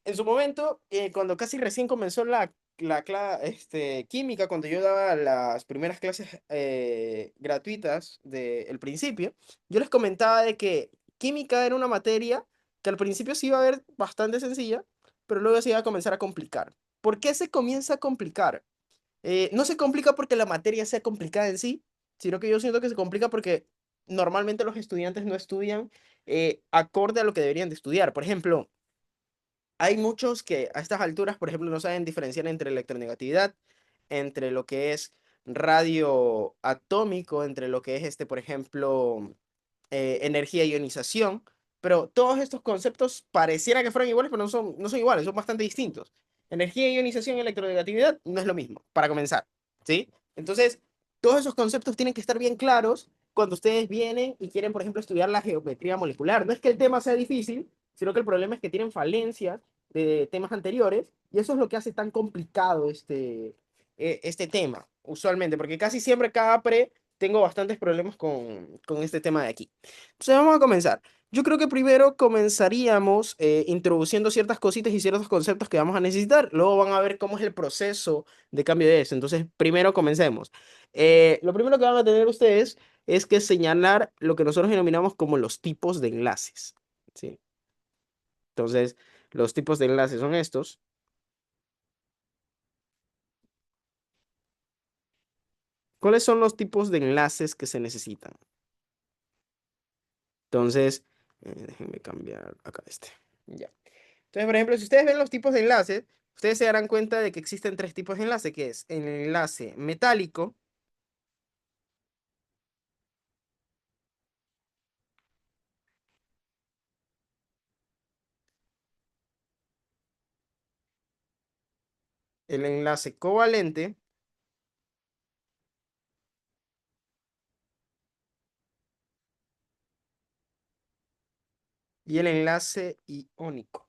en su momento, cuando casi recién comenzó química, cuando yo daba las primeras clases gratuitas del principio, yo les comentaba de que química era una materia que al principio sí iba a ver bastante sencilla, pero luego se iba a comenzar a complicar. ¿Por qué se comienza a complicar? No se complica porque la materia sea complicada en sí, sino que yo siento que se complica porque normalmente los estudiantes no estudian acorde a lo que deberían de estudiar. Por ejemplo, hay muchos que a estas alturas, por ejemplo, no saben diferenciar entre electronegatividad, entre lo que es radio atómico, entre lo que es por ejemplo, energía e ionización, pero todos estos conceptos pareciera que fueran iguales, pero no son iguales, son bastante distintos. Energía, ionización y electronegatividad no es lo mismo, para comenzar, ¿sí? Entonces, todos esos conceptos tienen que estar bien claros cuando ustedes vienen y quieren, por ejemplo, estudiar la geometría molecular. No es que el tema sea difícil, sino que el problema es que tienen falencias de temas anteriores y eso es lo que hace tan complicado este tema, usualmente, porque casi siempre cada pre tengo bastantes problemas con este tema de aquí. Entonces vamos a comenzar. Yo creo que primero comenzaríamos introduciendo ciertas cositas y ciertos conceptos que vamos a necesitar. Luego van a ver cómo es el proceso de cambio de eso. Entonces, primero comencemos. Lo primero que van a tener ustedes es que señalar lo que nosotros denominamos como los tipos de enlaces. ¿Sí? Entonces, los tipos de enlaces son estos. ¿Cuáles son los tipos de enlaces que se necesitan? Entonces, déjenme cambiar acá este. Ya. Entonces, por ejemplo, si ustedes ven los tipos de enlaces, ustedes se darán cuenta de que existen tres tipos de enlace, que es el enlace metálico, el enlace covalente y el enlace iónico.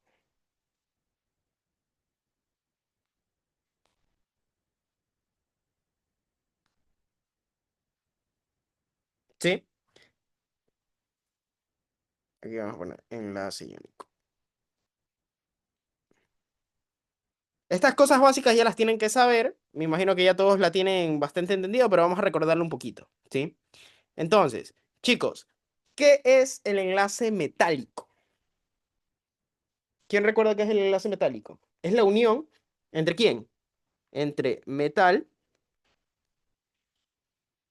¿Sí? Aquí vamos a poner enlace iónico. Estas cosas básicas ya las tienen que saber. Me imagino que ya todos la tienen bastante entendido, pero vamos a recordarlo un poquito, ¿sí? Entonces, chicos, ¿qué es el enlace metálico? ¿Quién recuerda qué es el enlace metálico? Es la unión entre quién? Entre metal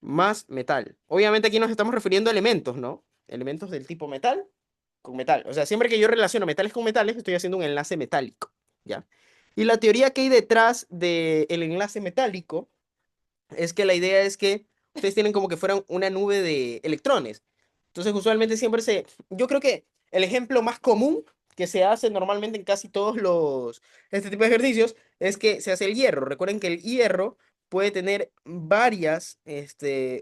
más metal. Obviamente aquí nos estamos refiriendo a elementos, ¿no? Elementos del tipo metal con metal. O sea, siempre que yo relaciono metales con metales, estoy haciendo un enlace metálico, ¿ya? Y la teoría que hay detrás del enlace metálico es que la idea es que ustedes tienen como que fueran una nube de electrones. Entonces, usualmente yo creo que el ejemplo más común que se hace normalmente en casi todos este tipo de ejercicios es que se hace el hierro. Recuerden que el hierro puede tener varias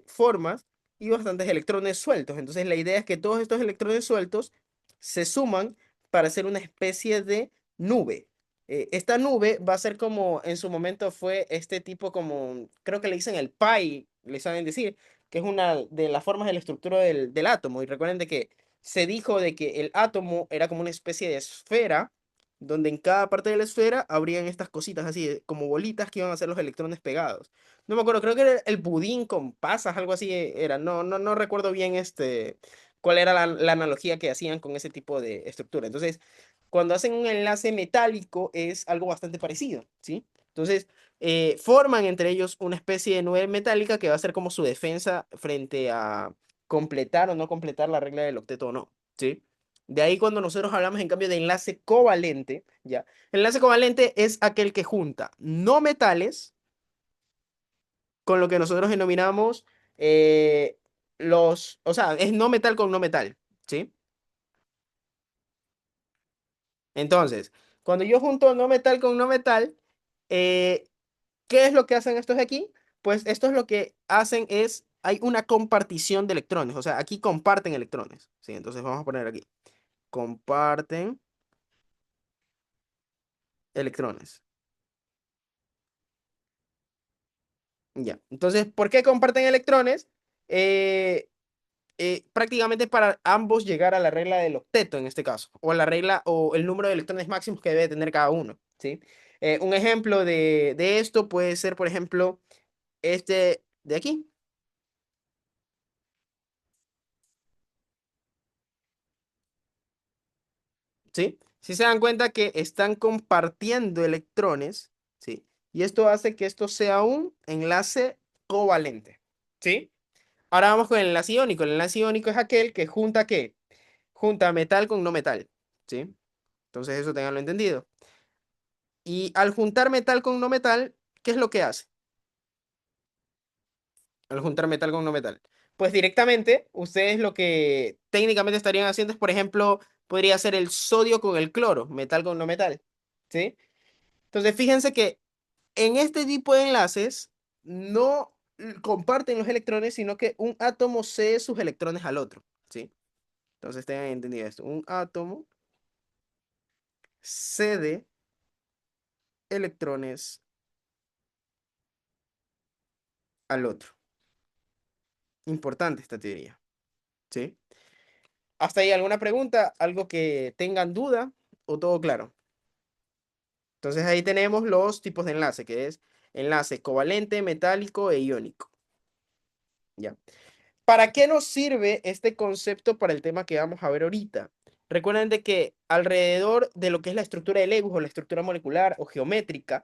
formas y bastantes electrones sueltos. Entonces, la idea es que todos estos electrones sueltos se suman para hacer una especie de nube. Esta nube va a ser como en su momento fue este tipo como, creo que le dicen el pi, le saben decir, que es una de las formas de la estructura del átomo. Y recuerden de que se dijo de que el átomo era como una especie de esfera, donde en cada parte de la esfera habrían estas cositas así, como bolitas que iban a ser los electrones pegados. No me acuerdo, creo que era el budín con pasas, algo así era. No recuerdo bien cuál era la analogía que hacían con ese tipo de estructura. Entonces, cuando hacen un enlace metálico es algo bastante parecido, ¿sí? Entonces, forman entre ellos una especie de nube metálica que va a ser como su defensa frente a completar o no completar la regla del octeto o no, ¿sí? De ahí cuando nosotros hablamos en cambio de enlace covalente, ¿ya? El enlace covalente es aquel que junta no metales con lo que nosotros denominamos o sea, es no metal con no metal, ¿sí? Entonces, cuando yo junto no metal con no metal, eh, ¿qué es lo que hacen estos de aquí? Pues estos lo que hacen es, hay una compartición de electrones, o sea, aquí comparten electrones, ¿sí? Entonces vamos a poner aquí, comparten electrones. Ya, entonces, ¿por qué comparten electrones? prácticamente para ambos llegar a la regla del octeto en este caso, o la regla o el número de electrones máximos que debe tener cada uno, ¿sí? Un ejemplo de esto puede ser, por ejemplo, este de aquí, ¿sí? Si se dan cuenta que están compartiendo electrones, ¿sí? Y esto hace que esto sea un enlace covalente, ¿sí? Ahora vamos con el enlace iónico. El enlace iónico es aquel que junta ¿qué? Junta metal con no metal, ¿sí? Entonces eso tenganlo entendido. Y al juntar metal con no metal, ¿qué es lo que hace? Al juntar metal con no metal. Pues directamente, ustedes lo que técnicamente estarían haciendo es, por ejemplo, podría ser el sodio con el cloro, metal con no metal, ¿sí? Entonces, fíjense que en este tipo de enlaces no comparten los electrones, sino que un átomo cede sus electrones al otro, ¿sí? Entonces, tengan entendido esto. Un átomo cede electrones al otro. Importante esta teoría, ¿sí? ¿Hasta ahí alguna pregunta? ¿Algo que tengan duda o todo claro? Entonces ahí tenemos los tipos de enlace, que es enlace covalente, metálico e iónico. ¿Ya? ¿Para qué nos sirve este concepto para el tema que vamos a ver ahorita? Recuerden de que alrededor de lo que es la estructura de Lewis o la estructura molecular o geométrica,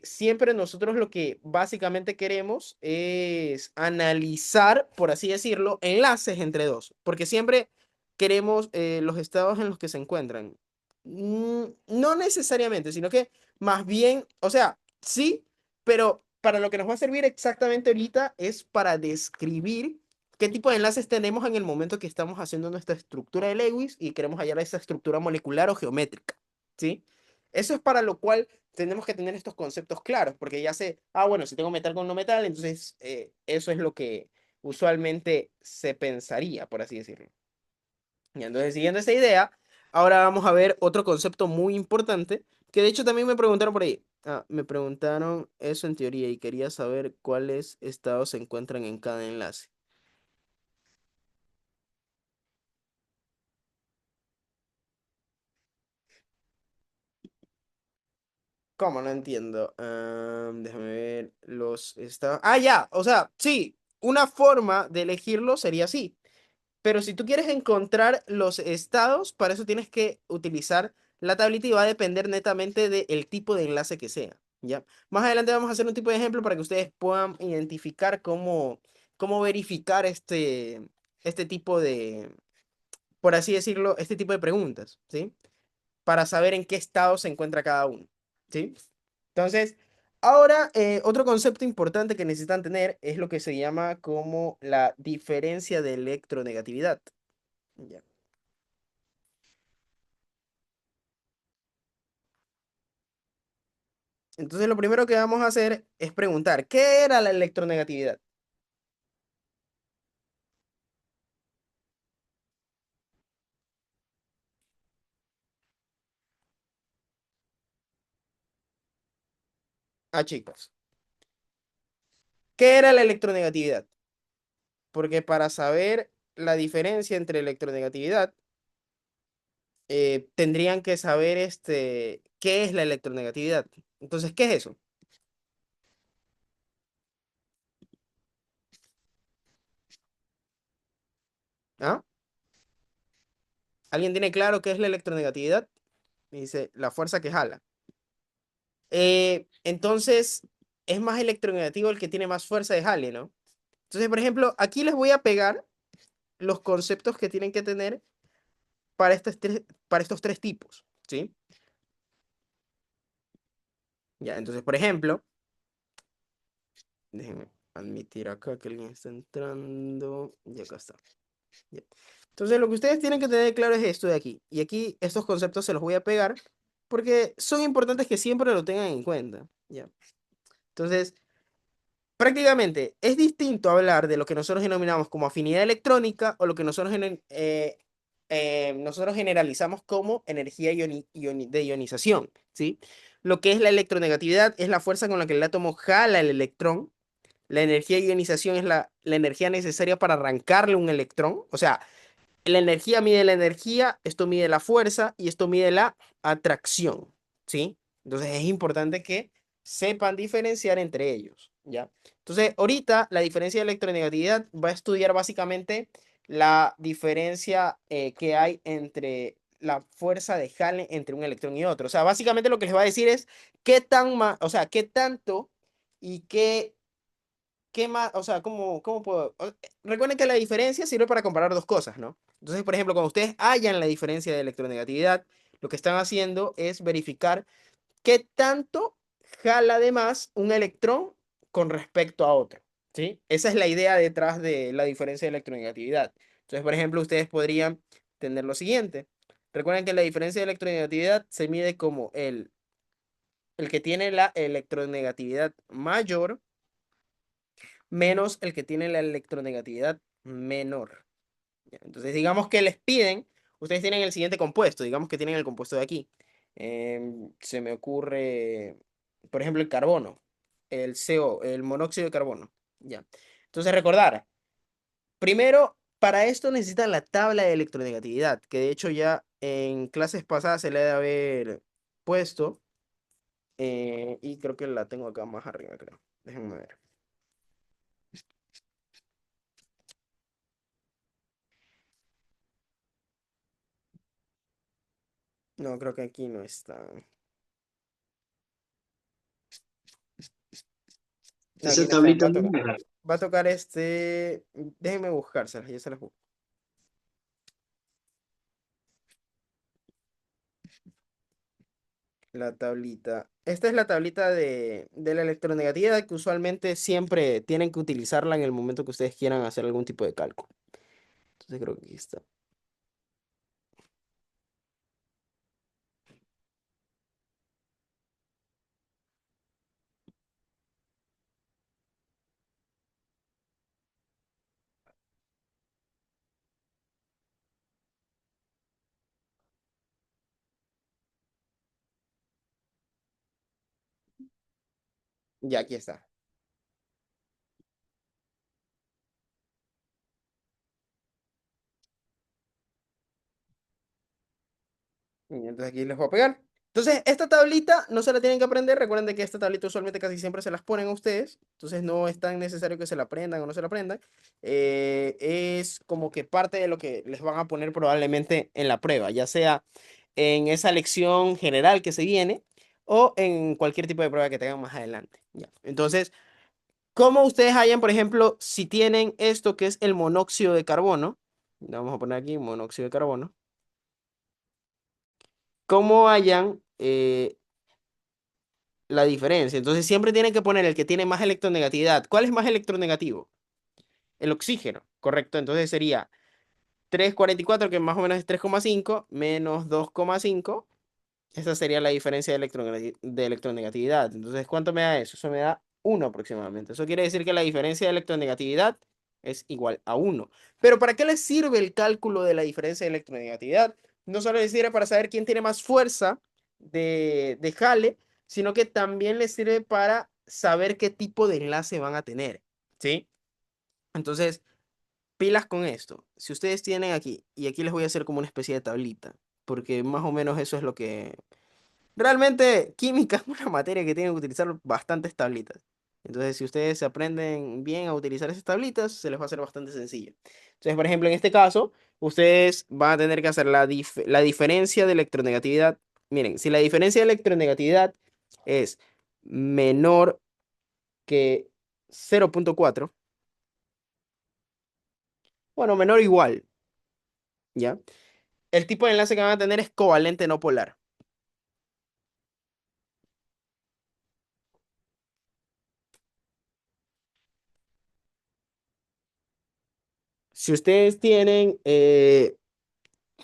siempre nosotros lo que básicamente queremos es analizar, por así decirlo, enlaces entre dos, porque siempre queremos los estados en los que se encuentran. No necesariamente, sino que más bien, o sea, sí, pero para lo que nos va a servir exactamente ahorita es para describir qué tipo de enlaces tenemos en el momento que estamos haciendo nuestra estructura de Lewis y queremos hallar esa estructura molecular o geométrica, ¿sí? Eso es para lo cual tenemos que tener estos conceptos claros, porque ya sé, bueno, si tengo metal con no metal, entonces eso es lo que usualmente se pensaría, por así decirlo. Y entonces, siguiendo esa idea, ahora vamos a ver otro concepto muy importante, que de hecho también me preguntaron por ahí. Me preguntaron eso en teoría y quería saber cuáles estados se encuentran en cada enlace. ¿Cómo? No entiendo. Déjame ver los estados. Ya, o sea, sí, una forma de elegirlo sería así. Pero si tú quieres encontrar los estados, para eso tienes que utilizar la tablita y va a depender netamente del tipo de enlace que sea, ¿ya? Más adelante vamos a hacer un tipo de ejemplo para que ustedes puedan identificar cómo verificar este tipo de, por así decirlo, este tipo de preguntas, ¿sí? Para saber en qué estado se encuentra cada uno, ¿sí? Entonces, ahora otro concepto importante que necesitan tener es lo que se llama como la diferencia de electronegatividad. Ya. Entonces, lo primero que vamos a hacer es preguntar, ¿qué era la electronegatividad? Chicos, ¿qué era la electronegatividad? Porque para saber la diferencia entre electronegatividad, tendrían que saber qué es la electronegatividad. Entonces, ¿qué es eso? ¿Ah? ¿Alguien tiene claro qué es la electronegatividad? Dice, la fuerza que jala. Entonces, es más electronegativo el que tiene más fuerza de jale, ¿no? Entonces, por ejemplo, aquí les voy a pegar los conceptos que tienen que tener para estos tres tipos, ¿sí? Ya, entonces, por ejemplo, déjenme admitir acá que alguien está entrando. Y acá está. Ya. Entonces, lo que ustedes tienen que tener claro es esto de aquí. Y aquí estos conceptos se los voy a pegar porque son importantes que siempre lo tengan en cuenta. Ya. Entonces, prácticamente es distinto hablar de lo que nosotros denominamos como afinidad electrónica o lo que nosotros generalizamos como energía de ionización, ¿sí? Lo que es la electronegatividad es la fuerza con la que el átomo jala el electrón La energía de ionización es la energía necesaria para arrancarle un electrón. O sea, la energía mide la energía, esto mide la fuerza y esto mide la atracción, ¿sí? Entonces es importante que sepan diferenciar entre ellos, ¿ya? Entonces, ahorita la diferencia de electronegatividad va a estudiar básicamente la diferencia que hay entre la fuerza de Hale entre un electrón y otro. O sea, básicamente lo que les va a decir es qué tan más, o sea, qué tanto y qué más, o sea, cómo puedo. Recuerden que la diferencia sirve para comparar dos cosas, ¿no? Entonces, por ejemplo, cuando ustedes hallan la diferencia de electronegatividad, lo que están haciendo es verificar qué tanto jala de más un electrón con respecto a otro, ¿sí? Esa es la idea detrás de la diferencia de electronegatividad. Entonces, por ejemplo, ustedes podrían tener lo siguiente. Recuerden que la diferencia de electronegatividad se mide como el que tiene la electronegatividad mayor menos el que tiene la electronegatividad menor. ¿Ya? Entonces, digamos que les piden, ustedes tienen el siguiente compuesto, digamos que tienen el compuesto de aquí. Se me ocurre, por ejemplo, el carbono, el CO, el monóxido de carbono. ¿Ya? Entonces, recordar, primero, para esto necesitan la tabla de electronegatividad, que de hecho ya en clases pasadas se le debe haber puesto, y creo que la tengo acá más arriba, creo. Déjenme ver. No, creo que aquí no está. No, aquí Esa no está. tablita no es. Va a tocar este. Déjenme buscárselas, ya se las busco. La tablita. Esta es la tablita de la electronegatividad que usualmente siempre tienen que utilizarla en el momento que ustedes quieran hacer algún tipo de cálculo. Entonces creo que aquí está. Ya, aquí está. Y entonces aquí les voy a pegar. Entonces, esta tablita no se la tienen que aprender. Recuerden de que esta tablita usualmente casi siempre se las ponen a ustedes. Entonces, no es tan necesario que se la aprendan o no se la aprendan. Es como que parte de lo que les van a poner probablemente en la prueba, ya sea en esa lección general que se viene o en cualquier tipo de prueba que tengan más adelante. Ya. Entonces, ¿cómo ustedes hallan, por ejemplo, si tienen esto que es el monóxido de carbono? Vamos a poner aquí monóxido de carbono. ¿Cómo hallan la diferencia? Entonces siempre tienen que poner el que tiene más electronegatividad. ¿Cuál es más electronegativo? El oxígeno, correcto. Entonces sería 3,44, que más o menos es 3,5, menos 2,5. Esa sería la diferencia de electronegatividad. Entonces, ¿cuánto me da eso? Eso me da 1 aproximadamente. Eso quiere decir que la diferencia de electronegatividad es igual a 1. Pero ¿para qué les sirve el cálculo de la diferencia de electronegatividad? No solo les sirve para saber quién tiene más fuerza de Hale, sino que también les sirve para saber qué tipo de enlace van a tener. ¿Sí? Entonces, pilas con esto. Si ustedes tienen aquí, y aquí les voy a hacer como una especie de tablita, porque más o menos eso es lo que realmente, química es una materia que tiene que utilizar bastantes tablitas. Entonces, si ustedes se aprenden bien a utilizar esas tablitas, se les va a hacer bastante sencillo. Entonces, por ejemplo, en este caso, ustedes van a tener que hacer la diferencia de electronegatividad. Miren, si la diferencia de electronegatividad es menor que 0,4, bueno, menor o igual, ¿ya? El tipo de enlace que van a tener es covalente no polar. Si ustedes tienen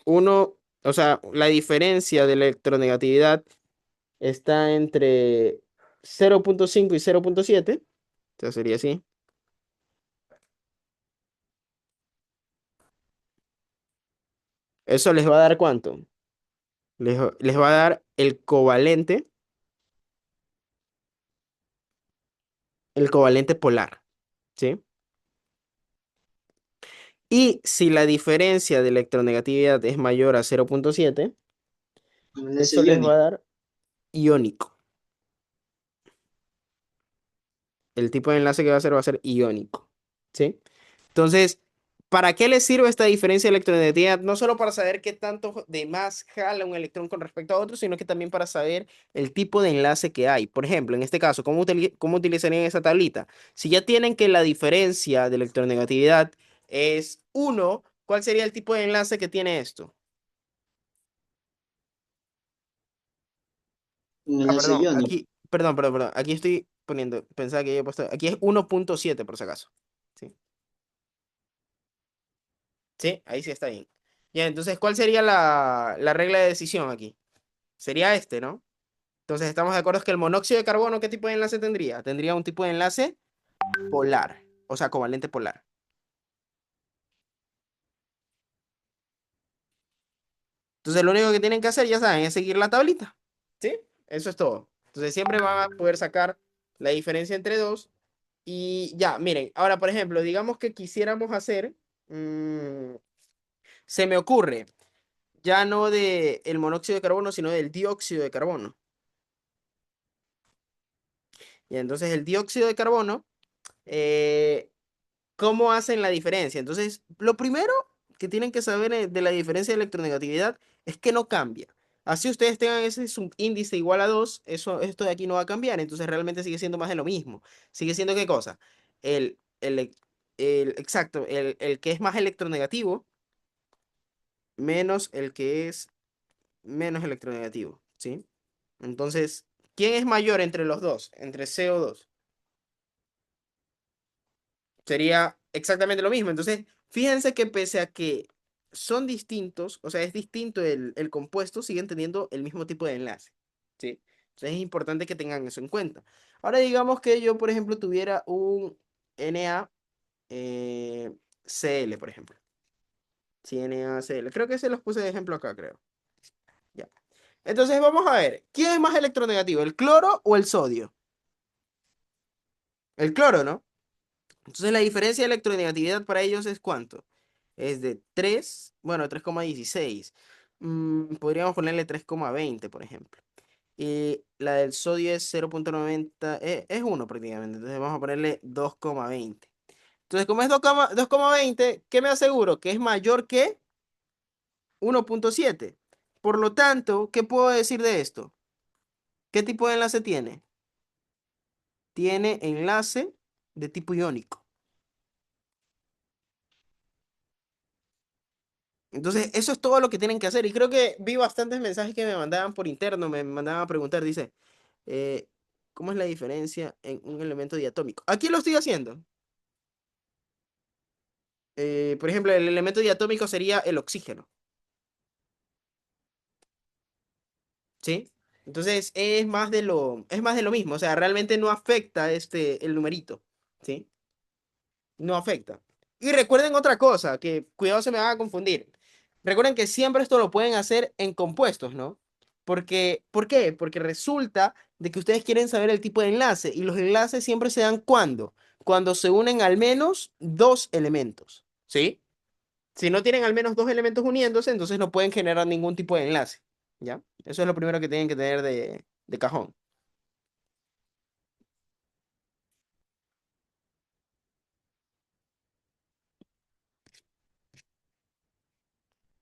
uno, o sea, la diferencia de electronegatividad está entre 0,5 y 0,7. Entonces sería así. ¿Eso les va a dar cuánto? Les va a dar el covalente polar. ¿sí? Y si la diferencia de electronegatividad es mayor a 0,7, Un enlace eso les va a iónico. dar iónico. El tipo de enlace que va a ser iónico, ¿sí? Entonces, ¿para qué les sirve esta diferencia de electronegatividad? No solo para saber qué tanto de más jala un electrón con respecto a otro, sino que también para saber el tipo de enlace que hay. Por ejemplo, en este caso, ¿cómo utilizarían esa tablita? Si ya tienen que la diferencia de electronegatividad es 1, ¿cuál sería el tipo de enlace que tiene esto? Un Ah, enlace perdón, iónico. aquí, perdón, aquí estoy poniendo, pensaba que había puesto, aquí es 1,7 por si acaso. ¿Sí? Sí, ahí sí está bien. Ya, entonces, ¿cuál sería la regla de decisión aquí? Sería este, ¿no? Entonces, estamos de acuerdo que el monóxido de carbono, ¿qué tipo de enlace tendría? Tendría un tipo de enlace polar, o sea, covalente polar. Entonces, lo único que tienen que hacer, ya saben, es seguir la tablita. ¿Sí? Eso es todo. Entonces, siempre van a poder sacar la diferencia entre dos. Y ya, miren, ahora, por ejemplo, digamos que quisiéramos hacer, mm, se me ocurre, ya no de el monóxido de carbono, sino del dióxido de carbono. Y entonces el dióxido de carbono, eh, ¿cómo hacen la diferencia? Entonces, lo primero que tienen que saber de la diferencia de electronegatividad es que no cambia. Así ustedes tengan ese subíndice igual a 2, esto de aquí no va a cambiar, entonces realmente sigue siendo más de lo mismo. Sigue siendo ¿qué cosa? Exacto, el que es más electronegativo menos el que es menos electronegativo, ¿sí? Entonces, ¿quién es mayor entre los dos? Entre CO2. Sería exactamente lo mismo. Entonces, fíjense que pese a que son distintos, o sea, es distinto el compuesto, siguen teniendo el mismo tipo de enlace. ¿Sí? Entonces es importante que tengan eso en cuenta. Ahora digamos que yo, por ejemplo, tuviera un NaCl, por ejemplo. Sí, NaCl. Creo que se los puse de ejemplo acá, creo. Ya. Entonces vamos a ver, ¿quién es más electronegativo, el cloro o el sodio? El cloro, ¿no? Entonces la diferencia de electronegatividad para ellos es ¿cuánto? Es de 3, bueno, 3,16. Podríamos ponerle 3,20, por ejemplo. Y la del sodio es 0,90, es 1 prácticamente. Entonces vamos a ponerle 2,20. Entonces, como es 2,20, ¿qué me aseguro? Que es mayor que 1,7. Por lo tanto, ¿qué puedo decir de esto? ¿Qué tipo de enlace tiene? Tiene enlace de tipo iónico. Entonces, eso es todo lo que tienen que hacer. Y creo que vi bastantes mensajes que me mandaban por interno, me mandaban a preguntar, dice, eh, ¿cómo es la diferencia en un elemento diatómico? Aquí lo estoy haciendo. Por ejemplo, el elemento diatómico sería el oxígeno, ¿sí? Entonces, es más de lo mismo. O sea, realmente no afecta el numerito, ¿sí? No afecta. Y recuerden otra cosa, que cuidado se me va a confundir. Recuerden que siempre esto lo pueden hacer en compuestos, ¿no? Porque, ¿por qué? Porque resulta de que ustedes quieren saber el tipo de enlace y los enlaces siempre se dan ¿cuándo? Cuando se unen al menos dos elementos, ¿sí? Si no tienen al menos dos elementos uniéndose, entonces no pueden generar ningún tipo de enlace, ¿ya? Eso es lo primero que tienen que tener de cajón.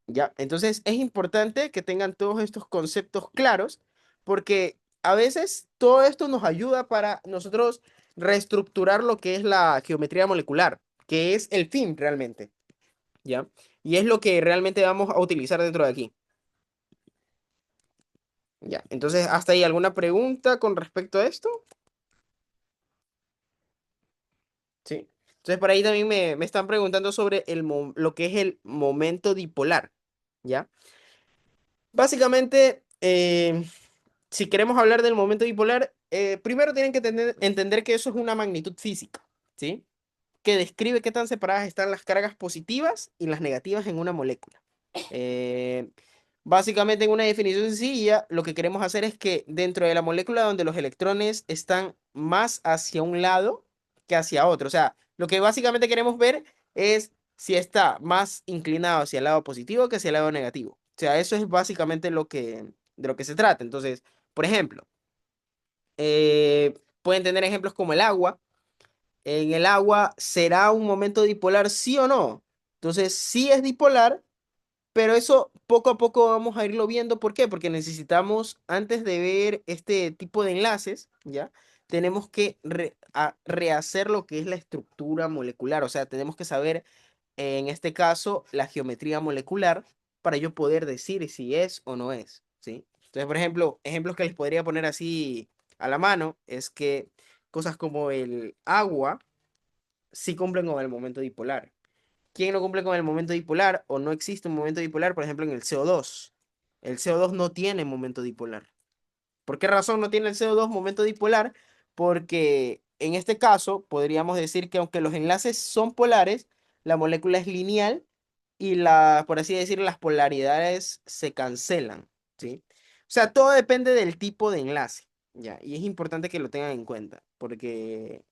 ¿Ya? Entonces es importante que tengan todos estos conceptos claros porque a veces todo esto nos ayuda para nosotros reestructurar lo que es la geometría molecular, que es el fin realmente, ¿ya? Y es lo que realmente vamos a utilizar dentro de aquí, ¿ya? Entonces, ¿hasta ahí alguna pregunta con respecto a esto? Sí. Entonces, por ahí también me están preguntando sobre lo que es el momento dipolar, ¿ya? Básicamente, si queremos hablar del momento bipolar, primero tienen que entender que eso es una magnitud física, ¿sí? Que describe qué tan separadas están las cargas positivas y las negativas en una molécula. Eh, Básicamente, en una definición sencilla, lo que queremos hacer es que dentro de la molécula donde los electrones están más hacia un lado, que hacia otro. O sea, lo que básicamente queremos ver es si está más inclinado hacia el lado positivo que hacia el lado negativo. O sea, eso es básicamente de lo que se trata. Entonces, por ejemplo, pueden tener ejemplos como el agua. En el agua, ¿será un momento dipolar, sí o no? Entonces, sí es dipolar, pero eso poco a poco vamos a irlo viendo. ¿Por qué? Porque necesitamos, antes de ver este tipo de enlaces, ¿ya? Tenemos que rehacer lo que es la estructura molecular. O sea, tenemos que saber, en este caso, la geometría molecular para yo poder decir si es o no es, ¿sí? Entonces, por ejemplo, ejemplos que les podría poner así a la mano es que cosas como el agua sí cumplen con el momento dipolar. ¿Quién no cumple con el momento dipolar o no existe un momento dipolar? Por ejemplo, en el CO2. El CO2 no tiene momento dipolar. ¿Por qué razón no tiene el CO2 momento dipolar? Porque en este caso podríamos decir que aunque los enlaces son polares, la molécula es lineal y por así decirlo, las polaridades se cancelan, ¿sí? O sea, todo depende del tipo de enlace, ¿ya? Y es importante que lo tengan en cuenta, porque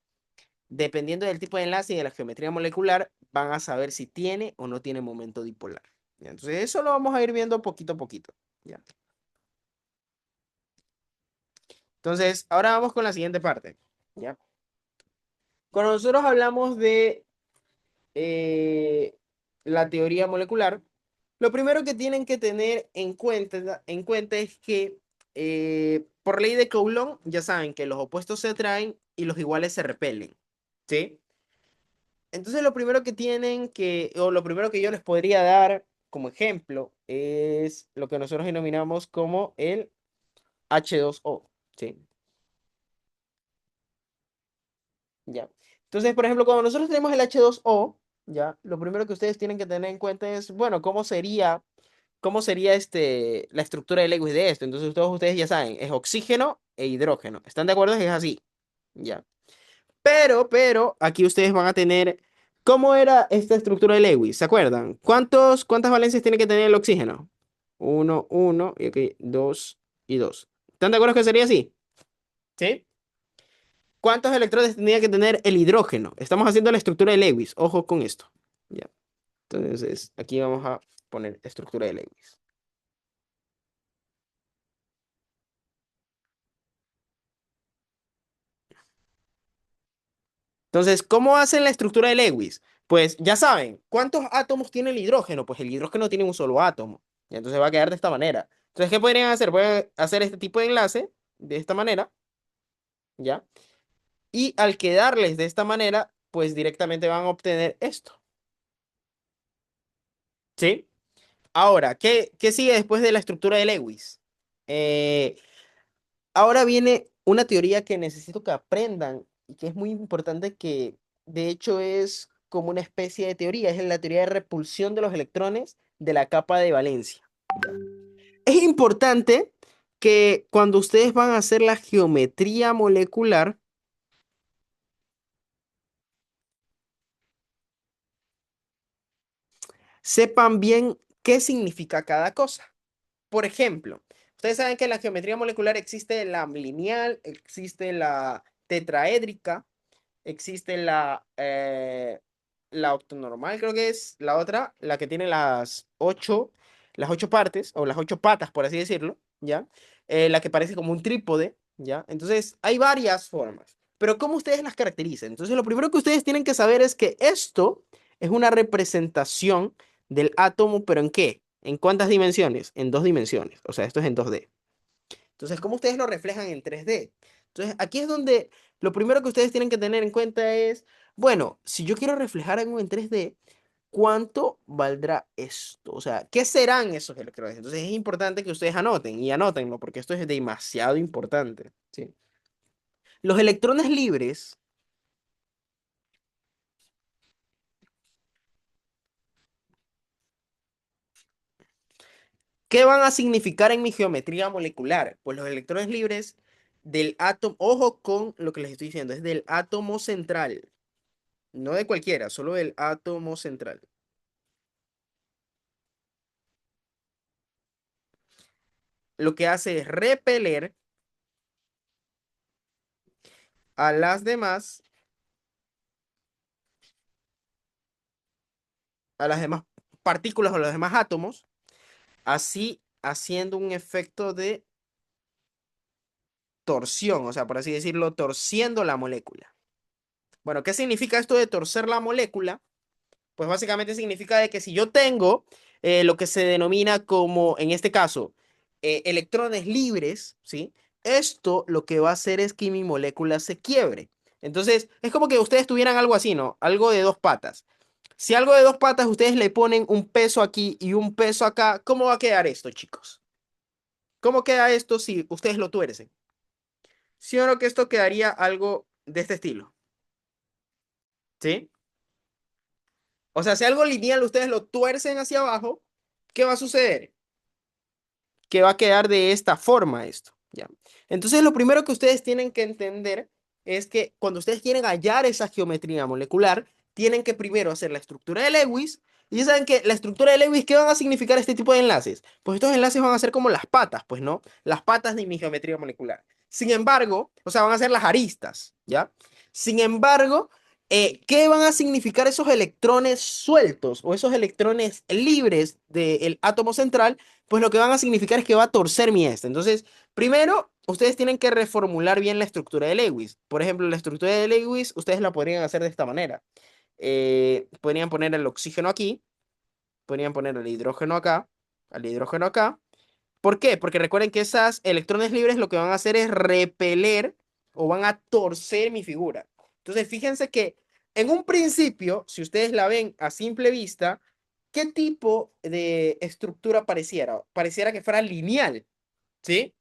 dependiendo del tipo de enlace y de la geometría molecular, van a saber si tiene o no tiene momento dipolar. ¿Ya? Entonces, eso lo vamos a ir viendo poquito a poquito. ¿Ya? Entonces, ahora vamos con la siguiente parte. ¿Ya? Cuando nosotros hablamos de eh, la teoría molecular, lo primero que tienen que tener en cuenta es que por ley de Coulomb, ya saben que los opuestos se atraen y los iguales se repelen. ¿Sí? Entonces lo primero que tienen que, o lo primero que yo les podría dar como ejemplo es lo que nosotros denominamos como el H2O, ¿sí? Ya. Entonces, por ejemplo, cuando nosotros tenemos el H2O, ya, lo primero que ustedes tienen que tener en cuenta es, bueno, cómo sería la estructura del Lewis de esto. Entonces, todos ustedes ya saben, es oxígeno e hidrógeno. ¿Están de acuerdo? Es así. Ya. Pero, aquí ustedes van a tener, ¿cómo era esta estructura de Lewis? ¿Se acuerdan? ¿Cuántas valencias tiene que tener el oxígeno? Uno, uno, y aquí dos y dos. ¿Están de acuerdo que sería así? ¿Sí? ¿Cuántos electrones tendría que tener el hidrógeno? Estamos haciendo la estructura de Lewis. Ojo con esto. Ya. Entonces, aquí vamos a poner estructura de Lewis. Entonces, ¿cómo hacen la estructura de Lewis? Pues ya saben, ¿cuántos átomos tiene el hidrógeno? Pues el hidrógeno tiene un solo átomo. Y entonces va a quedar de esta manera. Entonces, ¿qué podrían hacer? Pueden hacer este tipo de enlace de esta manera, ¿ya? Y al quedarles de esta manera, pues directamente van a obtener esto, ¿sí? Ahora, ¿qué sigue después de la estructura de Lewis? Eh, Ahora viene una teoría que necesito que aprendan y que es muy importante que de hecho es como una especie de teoría, es la teoría de repulsión de los electrones de la capa de valencia. Es importante que cuando ustedes van a hacer la geometría molecular, sepan bien qué significa cada cosa. Por ejemplo, ustedes saben que en la geometría molecular existe la lineal, existe la tetraédrica, existe la octonormal, creo que es la otra, la que tiene las ocho partes, o las ocho patas, por así decirlo, ¿ya? La que parece como un trípode, ¿ya? Entonces, hay varias formas. Pero ¿cómo ustedes las caracterizan? Entonces, lo primero que ustedes tienen que saber es que esto es una representación del átomo, ¿pero en qué? ¿En cuántas dimensiones? En dos dimensiones. O sea, esto es en 2D. Entonces, ¿cómo ustedes lo reflejan en 3D? Entonces, aquí es donde lo primero que ustedes tienen que tener en cuenta es, bueno, si yo quiero reflejar algo en 3D, ¿cuánto valdrá esto? O sea, ¿qué serán esos electrones? Entonces, es importante que ustedes anoten y anótenlo porque esto es demasiado importante, ¿sí? Los electrones libres, ¿qué van a significar en mi geometría molecular? Pues los electrones libres del átomo, ojo con lo que les estoy diciendo, es del átomo central. No de cualquiera, solo del átomo central. Lo que hace es repeler a las demás a las demás partículas o a los demás átomos, así haciendo un efecto de torsión, o sea, por así decirlo, torciendo la molécula. Bueno, ¿qué significa esto de torcer la molécula? Pues básicamente significa de que si yo tengo lo que se denomina como, en este caso, electrones libres, ¿sí? Esto lo que va a hacer es que mi molécula se quiebre. Entonces, es como que ustedes tuvieran algo así, ¿no? Algo de dos patas. Si algo de dos patas ustedes le ponen un peso aquí y un peso acá, ¿cómo va a quedar esto, chicos? ¿Cómo queda esto si ustedes lo tuercen? ¿Sí o no que esto quedaría algo de este estilo? ¿Sí? O sea, si algo lineal ustedes lo tuercen hacia abajo, ¿qué va a suceder? Que va a quedar de esta forma esto, ¿ya? Entonces, lo primero que ustedes tienen que entender es que cuando ustedes quieren hallar esa geometría molecular, tienen que primero hacer la estructura de Lewis. Y ya saben que la estructura de Lewis, ¿qué van a significar este tipo de enlaces? Pues estos enlaces van a ser como las patas, pues, ¿no? Las patas de mi geometría molecular. Sin embargo, o sea, van a ser las aristas, ¿ya? Sin embargo, ¿qué van a significar esos electrones sueltos o esos electrones libres del átomo central? Pues lo que van a significar es que va a torcer mi este. Entonces, primero, ustedes tienen que reformular bien la estructura de Lewis. Por ejemplo, la estructura de Lewis, ustedes la podrían hacer de esta manera. Podrían poner el oxígeno aquí, podrían poner el hidrógeno acá, al hidrógeno acá. ¿Por qué? Porque recuerden que esas electrones libres lo que van a hacer es repeler o van a torcer mi figura. Entonces, fíjense que en un principio, si ustedes la ven a simple vista, ¿qué tipo de estructura pareciera? Pareciera que fuera lineal, ¿sí?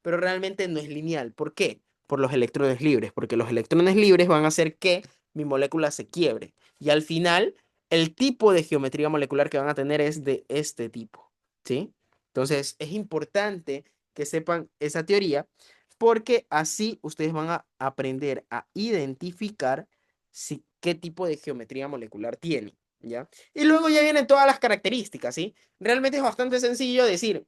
Pero realmente no es lineal. ¿Por qué? Por los electrones libres, porque los electrones libres van a hacer que mi molécula se quiebre. Y al final, el tipo de geometría molecular que van a tener es de este tipo, ¿sí? Entonces, es importante que sepan esa teoría porque así ustedes van a aprender a identificar si, qué tipo de geometría molecular tiene, ¿ya? Y luego ya vienen todas las características, ¿sí? Realmente es bastante sencillo decir,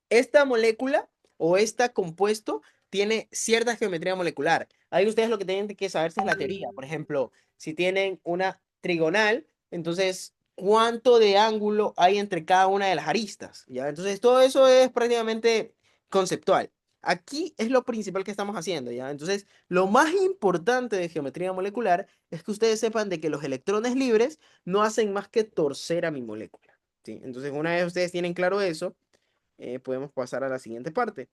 esta molécula o este compuesto tiene cierta geometría molecular. Ahí ustedes lo que tienen que saber si es la teoría. Por ejemplo, si tienen una trigonal, entonces, ¿cuánto de ángulo hay entre cada una de las aristas? ¿Ya? Entonces, todo eso es prácticamente conceptual. Aquí es lo principal que estamos haciendo, ¿ya? Entonces, lo más importante de geometría molecular es que ustedes sepan de que los electrones libres no hacen más que torcer a mi molécula, ¿sí? Entonces, una vez ustedes tienen claro eso, podemos pasar a la siguiente parte.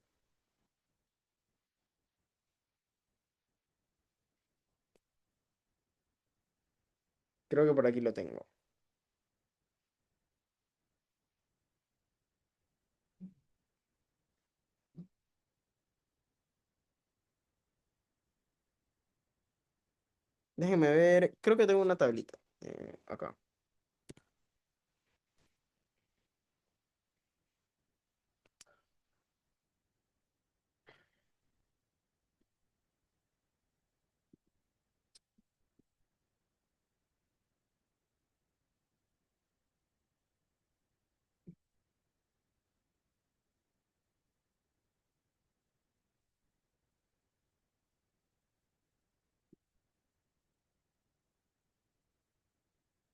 Creo que por aquí lo tengo. Déjenme ver. Creo que tengo una tablita. Acá.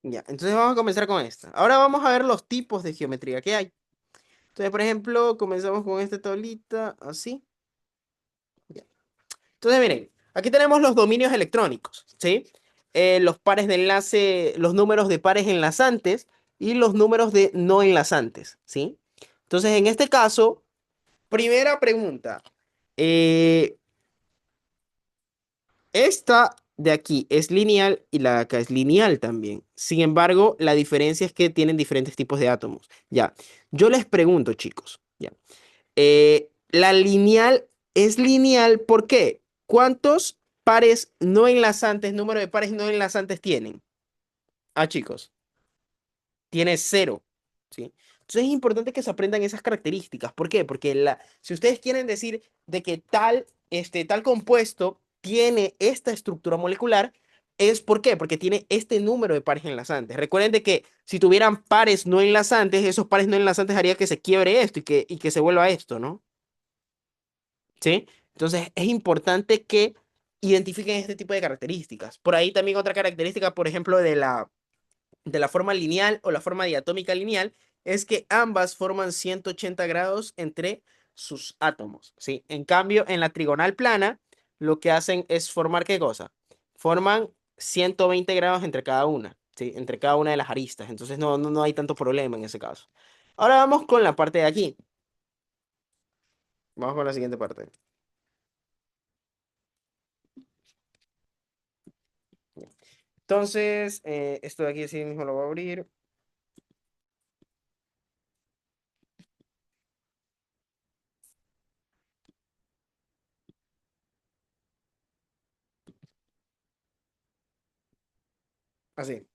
Ya, entonces vamos a comenzar con esta. Ahora vamos a ver los tipos de geometría que hay. Entonces, por ejemplo, comenzamos con esta tablita, así. Ya. Entonces, miren, aquí tenemos los dominios electrónicos, ¿sí? Los pares de enlace, los números de pares enlazantes y los números de no enlazantes, ¿sí? Entonces, en este caso, primera pregunta. Eh, Esta de aquí es lineal y la de acá es lineal también. Sin embargo, la diferencia es que tienen diferentes tipos de átomos. Ya, yo les pregunto, chicos, ya. La lineal es lineal, ¿por qué? ¿Cuántos pares no enlazantes, número de pares no enlazantes tienen? Ah, chicos, tiene cero, ¿sí? Entonces es importante que se aprendan esas características. ¿Por qué? Porque si ustedes quieren decir de que tal compuesto tiene esta estructura molecular, ¿es por qué? Porque tiene este número de pares enlazantes. Recuerden de que si tuvieran pares no enlazantes, esos pares no enlazantes harían que se quiebre esto y que se vuelva esto, ¿no? ¿Sí? Entonces es importante que identifiquen este tipo de características. Por ahí también otra característica, por ejemplo, de la forma lineal o la forma diatómica lineal es que ambas forman 180 grados entre sus átomos, ¿sí? En cambio, en la trigonal plana, lo que hacen es formar, ¿qué cosa? Forman 120 grados entre cada una, ¿sí? Entre cada una de las aristas. Entonces no hay tanto problema en ese caso. Ahora vamos con la parte de aquí. Vamos con la siguiente parte. Entonces, esto de aquí sí mismo lo voy a abrir. Así.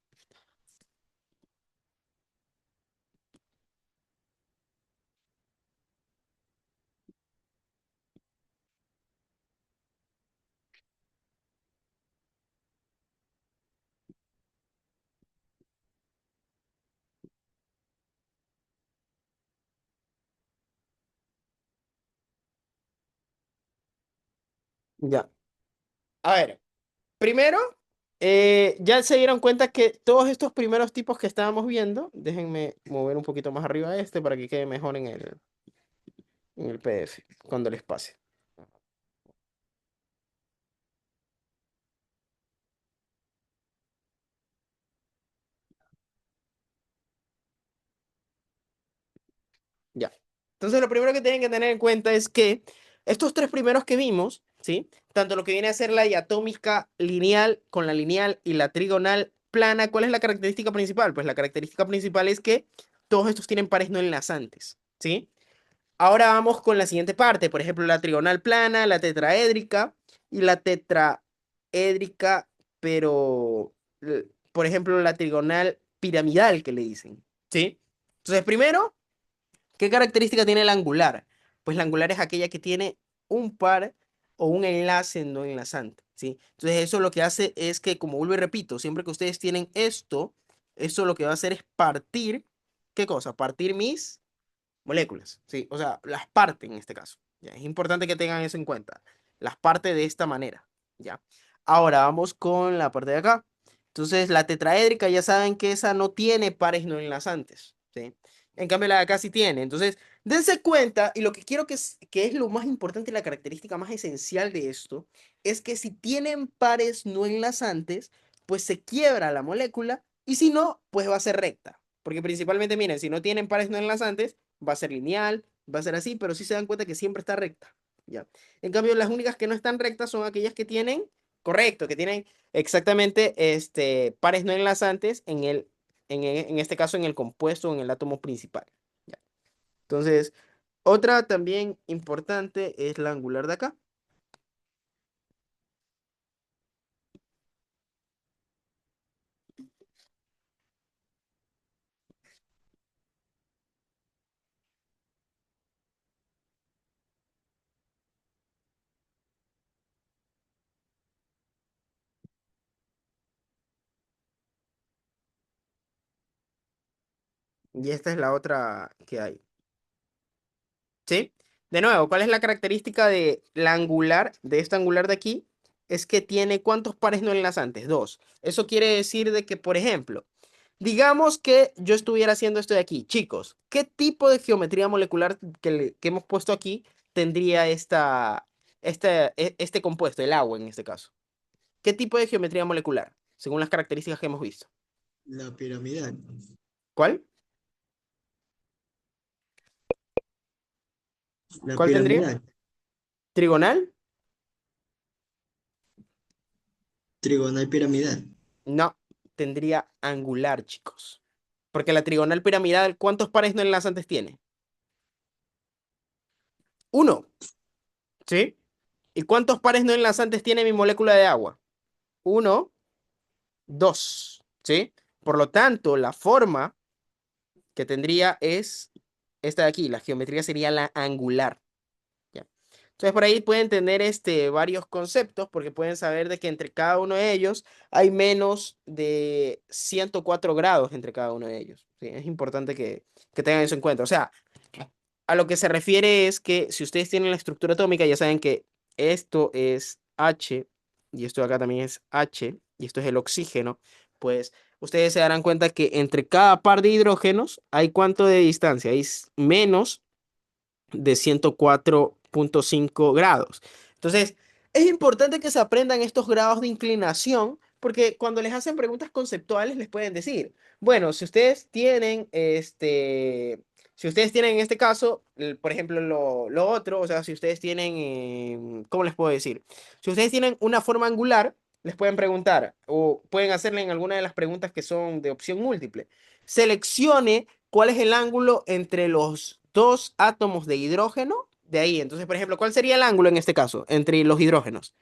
Ya. A ver, primero, ya se dieron cuenta que todos estos primeros tipos que estábamos viendo, déjenme mover un poquito más arriba este para que quede mejor en el PDF, cuando les pase. Ya. Entonces, lo primero que tienen que tener en cuenta es que estos tres primeros que vimos, ¿sí? Tanto lo que viene a ser la diatómica lineal con la lineal y la trigonal plana, ¿cuál es la característica principal? Pues la característica principal es que todos estos tienen pares no enlazantes, ¿sí? Ahora vamos con la siguiente parte, por ejemplo, la trigonal plana, la tetraédrica y la tetraédrica, pero, por ejemplo, la trigonal piramidal que le dicen, ¿sí? Entonces, primero, ¿qué característica tiene el angular? Pues la angular es aquella que tiene un par o un enlace no enlazante, ¿sí? Entonces eso lo que hace es que, como vuelvo y repito, siempre que ustedes tienen esto, eso lo que va a hacer es partir, ¿qué cosa? Partir mis moléculas, ¿sí? O sea, las parte en este caso, ¿ya? Es importante que tengan eso en cuenta. Las parte de esta manera, ¿ya? Ahora vamos con la parte de acá. Entonces, la tetraédrica ya saben que esa no tiene pares no enlazantes, ¿sí? En cambio, la de acá sí tiene. Entonces, dense cuenta, y lo que quiero que es lo más importante y la característica más esencial de esto, es que si tienen pares no enlazantes, pues se quiebra la molécula, y si no, pues va a ser recta. Porque principalmente, miren, si no tienen pares no enlazantes, va a ser lineal, va a ser así, pero sí se dan cuenta que siempre está recta, ¿ya? En cambio, las únicas que no están rectas son aquellas que tienen, correcto, que tienen exactamente pares no enlazantes en este caso, en el compuesto o en el átomo principal, ¿ya? Entonces, otra también importante es la angular de acá. Y esta es la otra que hay. ¿Sí? De nuevo, ¿cuál es la característica de la angular, de esta angular de aquí? Es que tiene ¿cuántos pares no enlazantes? Dos. Eso quiere decir de que, por ejemplo, digamos que yo estuviera haciendo esto de aquí. Chicos, ¿qué tipo de geometría molecular que hemos puesto aquí tendría este compuesto, el agua en este caso? ¿Qué tipo de geometría molecular, según las características que hemos visto? La piramidal. ¿Cuál? La ¿Cuál tendría? piramidal. ¿Trigonal? Trigonal piramidal. No, tendría angular, chicos. Porque la trigonal piramidal, ¿cuántos pares no enlazantes tiene? Uno, ¿sí? ¿Y cuántos pares no enlazantes tiene mi molécula de agua? Uno, dos, ¿sí? Por lo tanto, la forma que tendría es esta de aquí. La geometría sería la angular. ¿Ya? Entonces, por ahí pueden tener varios conceptos porque pueden saber de que entre cada uno de ellos hay menos de 104 grados entre cada uno de ellos, ¿sí? Es importante que tengan eso en cuenta. O sea, a lo que se refiere es que si ustedes tienen la estructura atómica, ya saben que esto es H y esto de acá también es H y esto es el oxígeno, pues ustedes se darán cuenta que entre cada par de hidrógenos hay cuánto de distancia, menos de 104,5 grados. Entonces, es importante que se aprendan estos grados de inclinación porque cuando les hacen preguntas conceptuales les pueden decir, bueno, si ustedes tienen si ustedes tienen en este caso, por ejemplo, lo otro, o sea, si ustedes tienen, ¿cómo les puedo decir? Si ustedes tienen una forma angular, les pueden preguntar o pueden hacerle en alguna de las preguntas que son de opción múltiple. Seleccione cuál es el ángulo entre los dos átomos de hidrógeno de ahí. Entonces, por ejemplo, ¿cuál sería el ángulo en este caso entre los hidrógenos?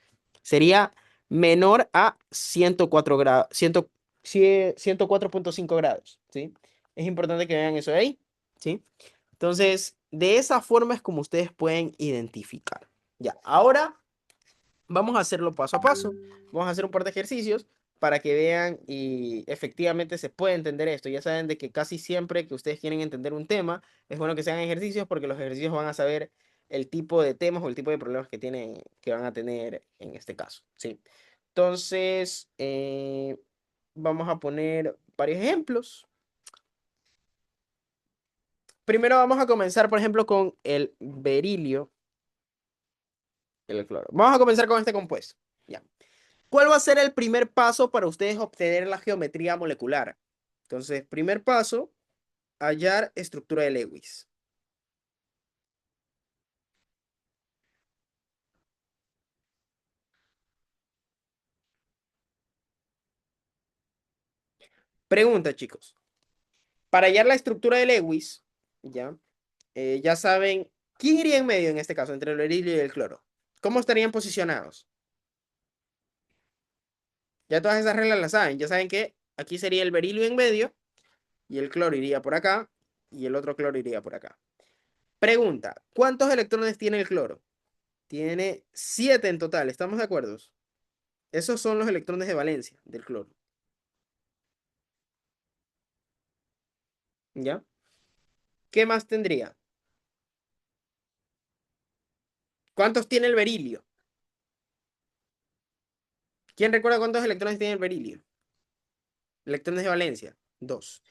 Sería menor a 104 grados, 104,5 grados, ¿sí? Es importante que vean eso de ahí, ¿sí? Entonces, de esa forma es como ustedes pueden identificar. Ya, ahora vamos a hacerlo paso a paso. Vamos a hacer un par de ejercicios para que vean y efectivamente se puede entender esto. Ya saben de que casi siempre que ustedes quieren entender un tema, es bueno que sean ejercicios porque los ejercicios van a saber el tipo de temas o el tipo de problemas que tienen, que van a tener en este caso. ¿Sí? Entonces, vamos a poner varios ejemplos. Primero vamos a comenzar, por ejemplo, con el berilio y el cloro. Vamos a comenzar con este compuesto. Ya. ¿Cuál va a ser el primer paso para ustedes obtener la geometría molecular? Entonces, primer paso, hallar estructura de Lewis. Pregunta, chicos. Para hallar la estructura de Lewis, ya, ya saben, ¿quién iría en medio en este caso, entre el berilio y el cloro? ¿Cómo estarían posicionados? Ya todas esas reglas las saben. Ya saben que aquí sería el berilio en medio y el cloro iría por acá y el otro cloro iría por acá. Pregunta, ¿cuántos electrones tiene el cloro? Tiene 7 en total, ¿estamos de acuerdo? Esos son los electrones de valencia del cloro. ¿Ya? ¿Qué más tendría? ¿Cuántos tiene el berilio? ¿Quién recuerda cuántos electrones tiene el berilio? Electrones de valencia. 2.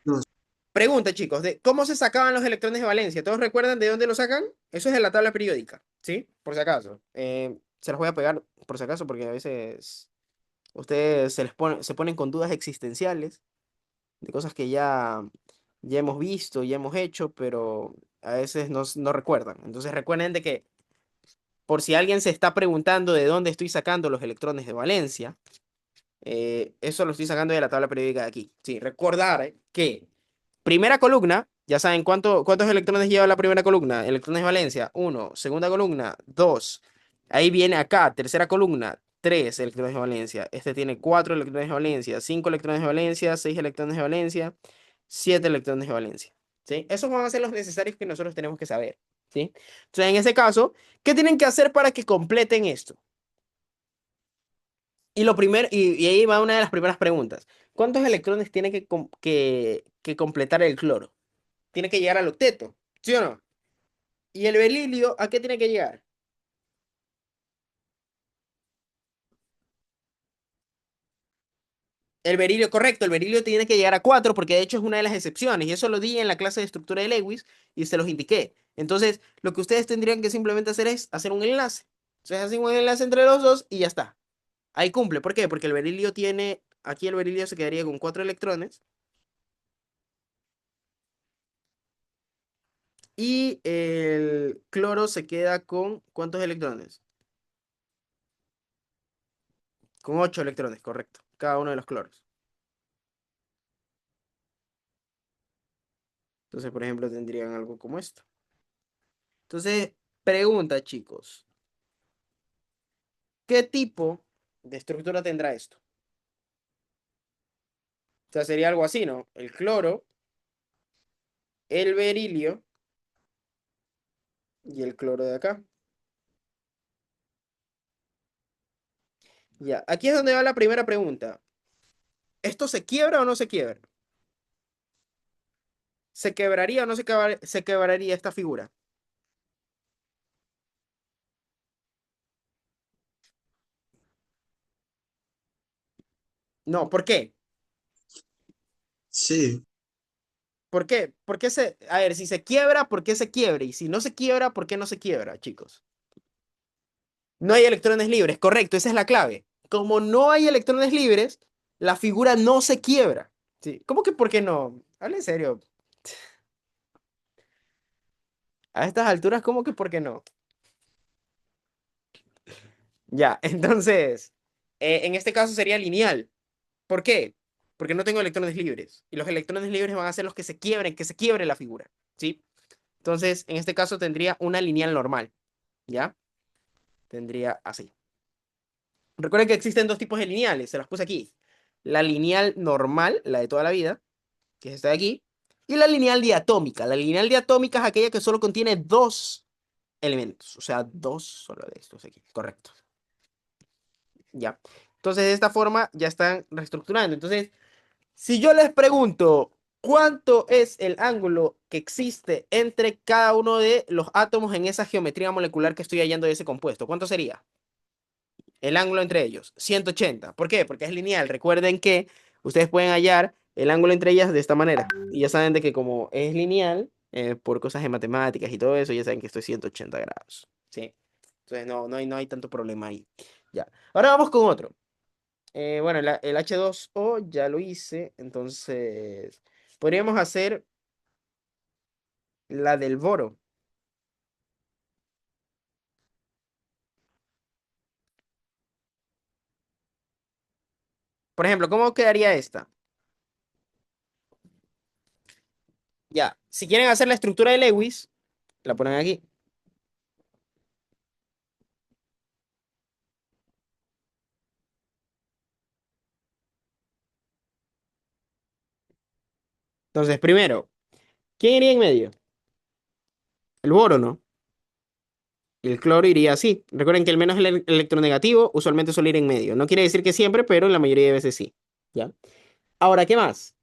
Dos. Pregunta, chicos, de cómo se sacaban los electrones de valencia. ¿Todos recuerdan de dónde lo sacan? Eso es de la tabla periódica, ¿sí? Por si acaso. Se los voy a pegar por si acaso porque a veces ustedes se ponen con dudas existenciales de cosas que ya hemos visto, ya hemos hecho, pero a veces no recuerdan. Entonces recuerden de que por si alguien se está preguntando de dónde estoy sacando los electrones de valencia, eso lo estoy sacando de la tabla periódica de aquí. Sí, recordar que primera columna, ya saben cuántos electrones lleva la primera columna. Electrones de valencia, uno. Segunda columna, 2. Ahí viene acá, tercera columna, 3 electrones de valencia. Este tiene 4 electrones de valencia, 5 electrones de valencia, 6 electrones de valencia, 7 electrones de valencia. ¿Sí? Esos van a ser los necesarios que nosotros tenemos que saber. ¿Sí? Entonces, en ese caso, ¿qué tienen que hacer para que completen esto? Y ahí va una de las primeras preguntas. ¿Cuántos electrones tiene que completar el cloro? Tiene que llegar al octeto, ¿sí o no? ¿Y el berilio a qué tiene que llegar? El berilio, correcto, el berilio tiene que llegar a 4 porque de hecho es una de las excepciones y eso lo di en la clase de estructura de Lewis y se los indiqué. Entonces, lo que ustedes tendrían que simplemente hacer es hacer un enlace. Entonces, hacen un enlace entre los dos y ya está. Ahí cumple. ¿Por qué? Porque el berilio aquí el berilio se quedaría con 4 electrones y el cloro se queda con ¿cuántos electrones? Con 8 electrones, correcto. Cada uno de los cloros. Entonces, por ejemplo, tendrían algo como esto. Entonces, pregunta, chicos, ¿qué tipo de estructura tendrá esto? O sea, sería algo así, ¿no? El cloro, el berilio y el cloro de acá. Ya, aquí es donde va la primera pregunta. ¿Esto se quiebra o no se quiebra? ¿Se quebraría o no se quebraría esta figura? No, ¿por qué? Sí, ¿Por qué? A ver, si se quiebra, ¿por qué se quiebra? Y si no se quiebra, ¿por qué no se quiebra, chicos? No hay electrones libres, correcto, esa es la clave. Como no hay electrones libres, la figura no se quiebra. ¿Sí? ¿Cómo que por qué no? Habla en serio. A estas alturas, ¿cómo que por qué no? Ya, entonces, en este caso sería lineal. ¿Por qué? Porque no tengo electrones libres. Y los electrones libres van a ser los que se quiebren, que se quiebre la figura. ¿Sí? Entonces, en este caso tendría una lineal normal. ¿Ya? Tendría así. Recuerden que existen dos tipos de lineales, se las puse aquí. La lineal normal, la de toda la vida, que es esta de aquí, y la lineal diatómica. La lineal diatómica es aquella que solo contiene dos elementos, o sea, dos solo de estos aquí, correcto. Ya. Entonces, de esta forma ya están reestructurando. Entonces, si yo les pregunto cuánto es el ángulo que existe entre cada uno de los átomos en esa geometría molecular que estoy hallando de ese compuesto, ¿cuánto sería? El ángulo entre ellos, 180. ¿Por qué? Porque es lineal. Recuerden que ustedes pueden hallar el ángulo entre ellas de esta manera. Y ya saben de que como es lineal, por cosas de matemáticas y todo eso, ya saben que esto es 180 grados. ¿Sí? Entonces no hay tanto problema ahí. Ya. Ahora vamos con otro. Bueno, el H2O ya lo hice. Entonces, podríamos hacer la del boro. Por ejemplo, ¿cómo quedaría esta? Ya. Si quieren hacer la estructura de Lewis, la ponen aquí. Entonces, primero, ¿quién iría en medio? El boro, ¿no? Y el cloro iría así. Recuerden que el menos electronegativo usualmente suele ir en medio. No quiere decir que siempre, pero en la mayoría de veces sí. ¿Ya? Ahora, ¿qué más?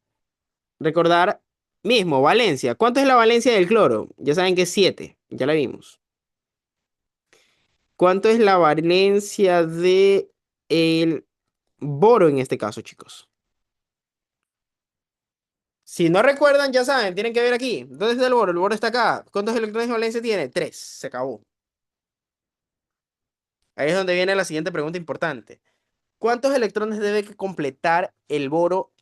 Recordar mismo, valencia. ¿Cuánto es la valencia del cloro? Ya saben que es 7. Ya la vimos. ¿Cuánto es la valencia de el boro en este caso, chicos? Si no recuerdan, ya saben, tienen que ver aquí. ¿Dónde está el boro? El boro está acá. ¿Cuántos electrones de valencia tiene? 3. Se acabó. Ahí es donde viene la siguiente pregunta importante. ¿Cuántos electrones debe que completar el boro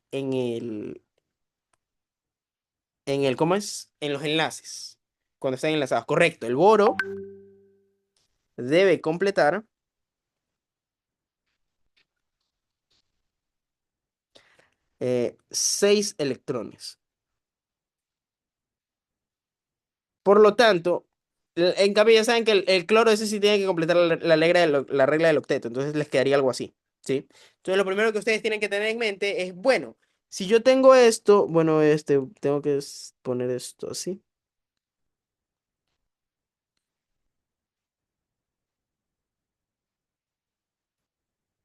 ¿cómo es? En los enlaces, cuando están enlazados? Correcto, el boro debe completar 6 electrones. Por lo tanto, en cambio ya saben que el cloro ese sí tiene que completar la regla del octeto, entonces les quedaría algo así, ¿sí? Entonces lo primero que ustedes tienen que tener en mente es, bueno, si yo tengo esto, bueno, tengo que poner esto así,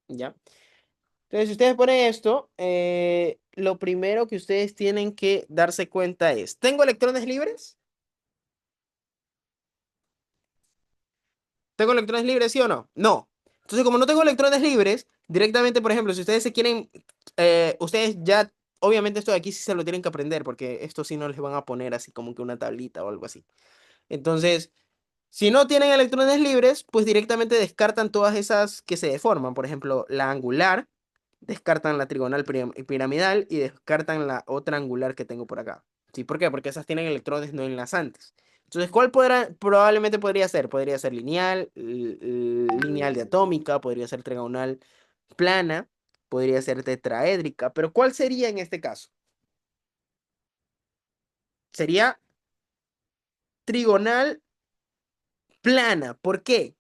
¿ya? Entonces, si ustedes ponen esto, lo primero que ustedes tienen que darse cuenta es, ¿tengo electrones libres? ¿Tengo electrones libres, sí o no? No. Entonces, como no tengo electrones libres, directamente, por ejemplo, si ustedes se quieren, ustedes ya, obviamente esto de aquí sí se lo tienen que aprender, porque esto sí no les van a poner así como que una tablita o algo así. Entonces, si no tienen electrones libres, pues directamente descartan todas esas que se deforman. Por ejemplo, la angular, descartan la trigonal piramidal y descartan la otra angular que tengo por acá. ¿Sí? ¿Por qué? Porque esas tienen electrones no enlazantes. Entonces, ¿cuál probablemente podría ser? Podría ser lineal, lineal diatómica, podría ser trigonal plana, podría ser tetraédrica, pero ¿cuál sería en este caso? Sería trigonal plana. ¿Por qué?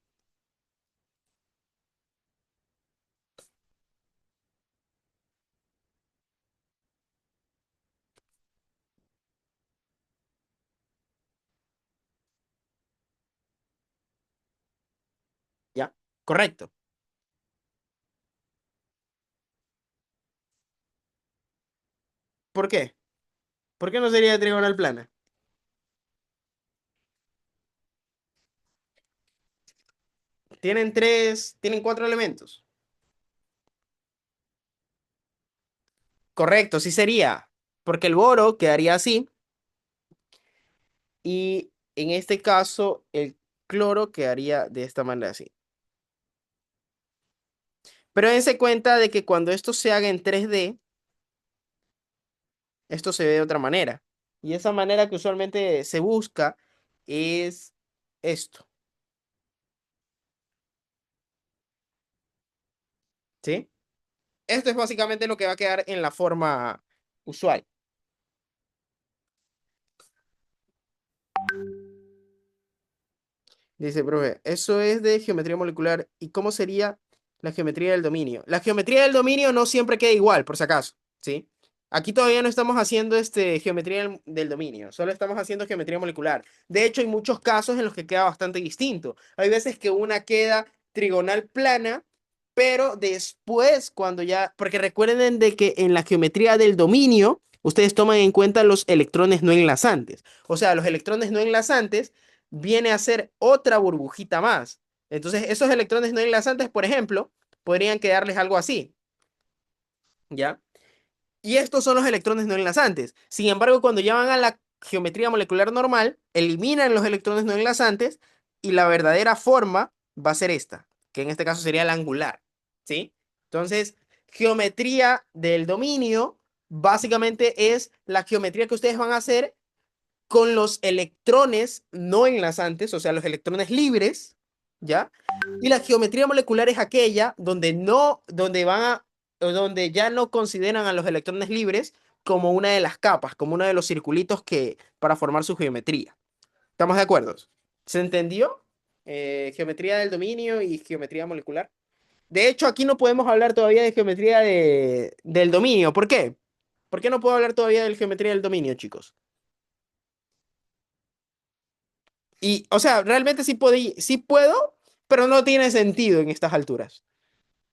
¿Ya? Correcto. ¿Por qué? ¿Por qué no sería trigonal plana? Tienen 4 elementos. Correcto, sí sería. porque el boro quedaría así y en este caso el cloro quedaría de esta manera así. Pero dense cuenta de que cuando esto se haga en 3D, esto se ve de otra manera. Y esa manera que usualmente se busca es esto, ¿sí? Esto es básicamente lo que va a quedar en la forma usual. Dice, profe, eso es de geometría molecular. ¿Y cómo sería la geometría del dominio? La geometría del dominio no siempre queda igual, por si acaso, ¿sí? Aquí todavía no estamos haciendo geometría del dominio, solo estamos haciendo geometría molecular. De hecho, hay muchos casos en los que queda bastante distinto. Hay veces que una queda trigonal plana, pero después cuando ya, porque recuerden de que en la geometría del dominio, ustedes toman en cuenta los electrones no enlazantes. O sea, los electrones no enlazantes viene a ser otra burbujita más. Entonces, esos electrones no enlazantes, por ejemplo, podrían quedarles algo así, ¿ya? Y estos son los electrones no enlazantes. Sin embargo, cuando ya van a la geometría molecular normal, eliminan los electrones no enlazantes y la verdadera forma va a ser esta, que en este caso sería la angular, ¿sí? Entonces, geometría del dominio básicamente es la geometría que ustedes van a hacer con los electrones no enlazantes, o sea, los electrones libres, ¿ya? Y la geometría molecular es aquella donde no, donde van a, o donde ya no consideran a los electrones libres como una de las capas, como uno de los circulitos que para formar su geometría. ¿Estamos de acuerdo? ¿Se entendió? Geometría del dominio y geometría molecular. De hecho, aquí no podemos hablar todavía de geometría del dominio. ¿Por qué? ¿Por qué no puedo hablar todavía de geometría del dominio, chicos? Y, o sea, realmente sí puedo, pero no tiene sentido en estas alturas,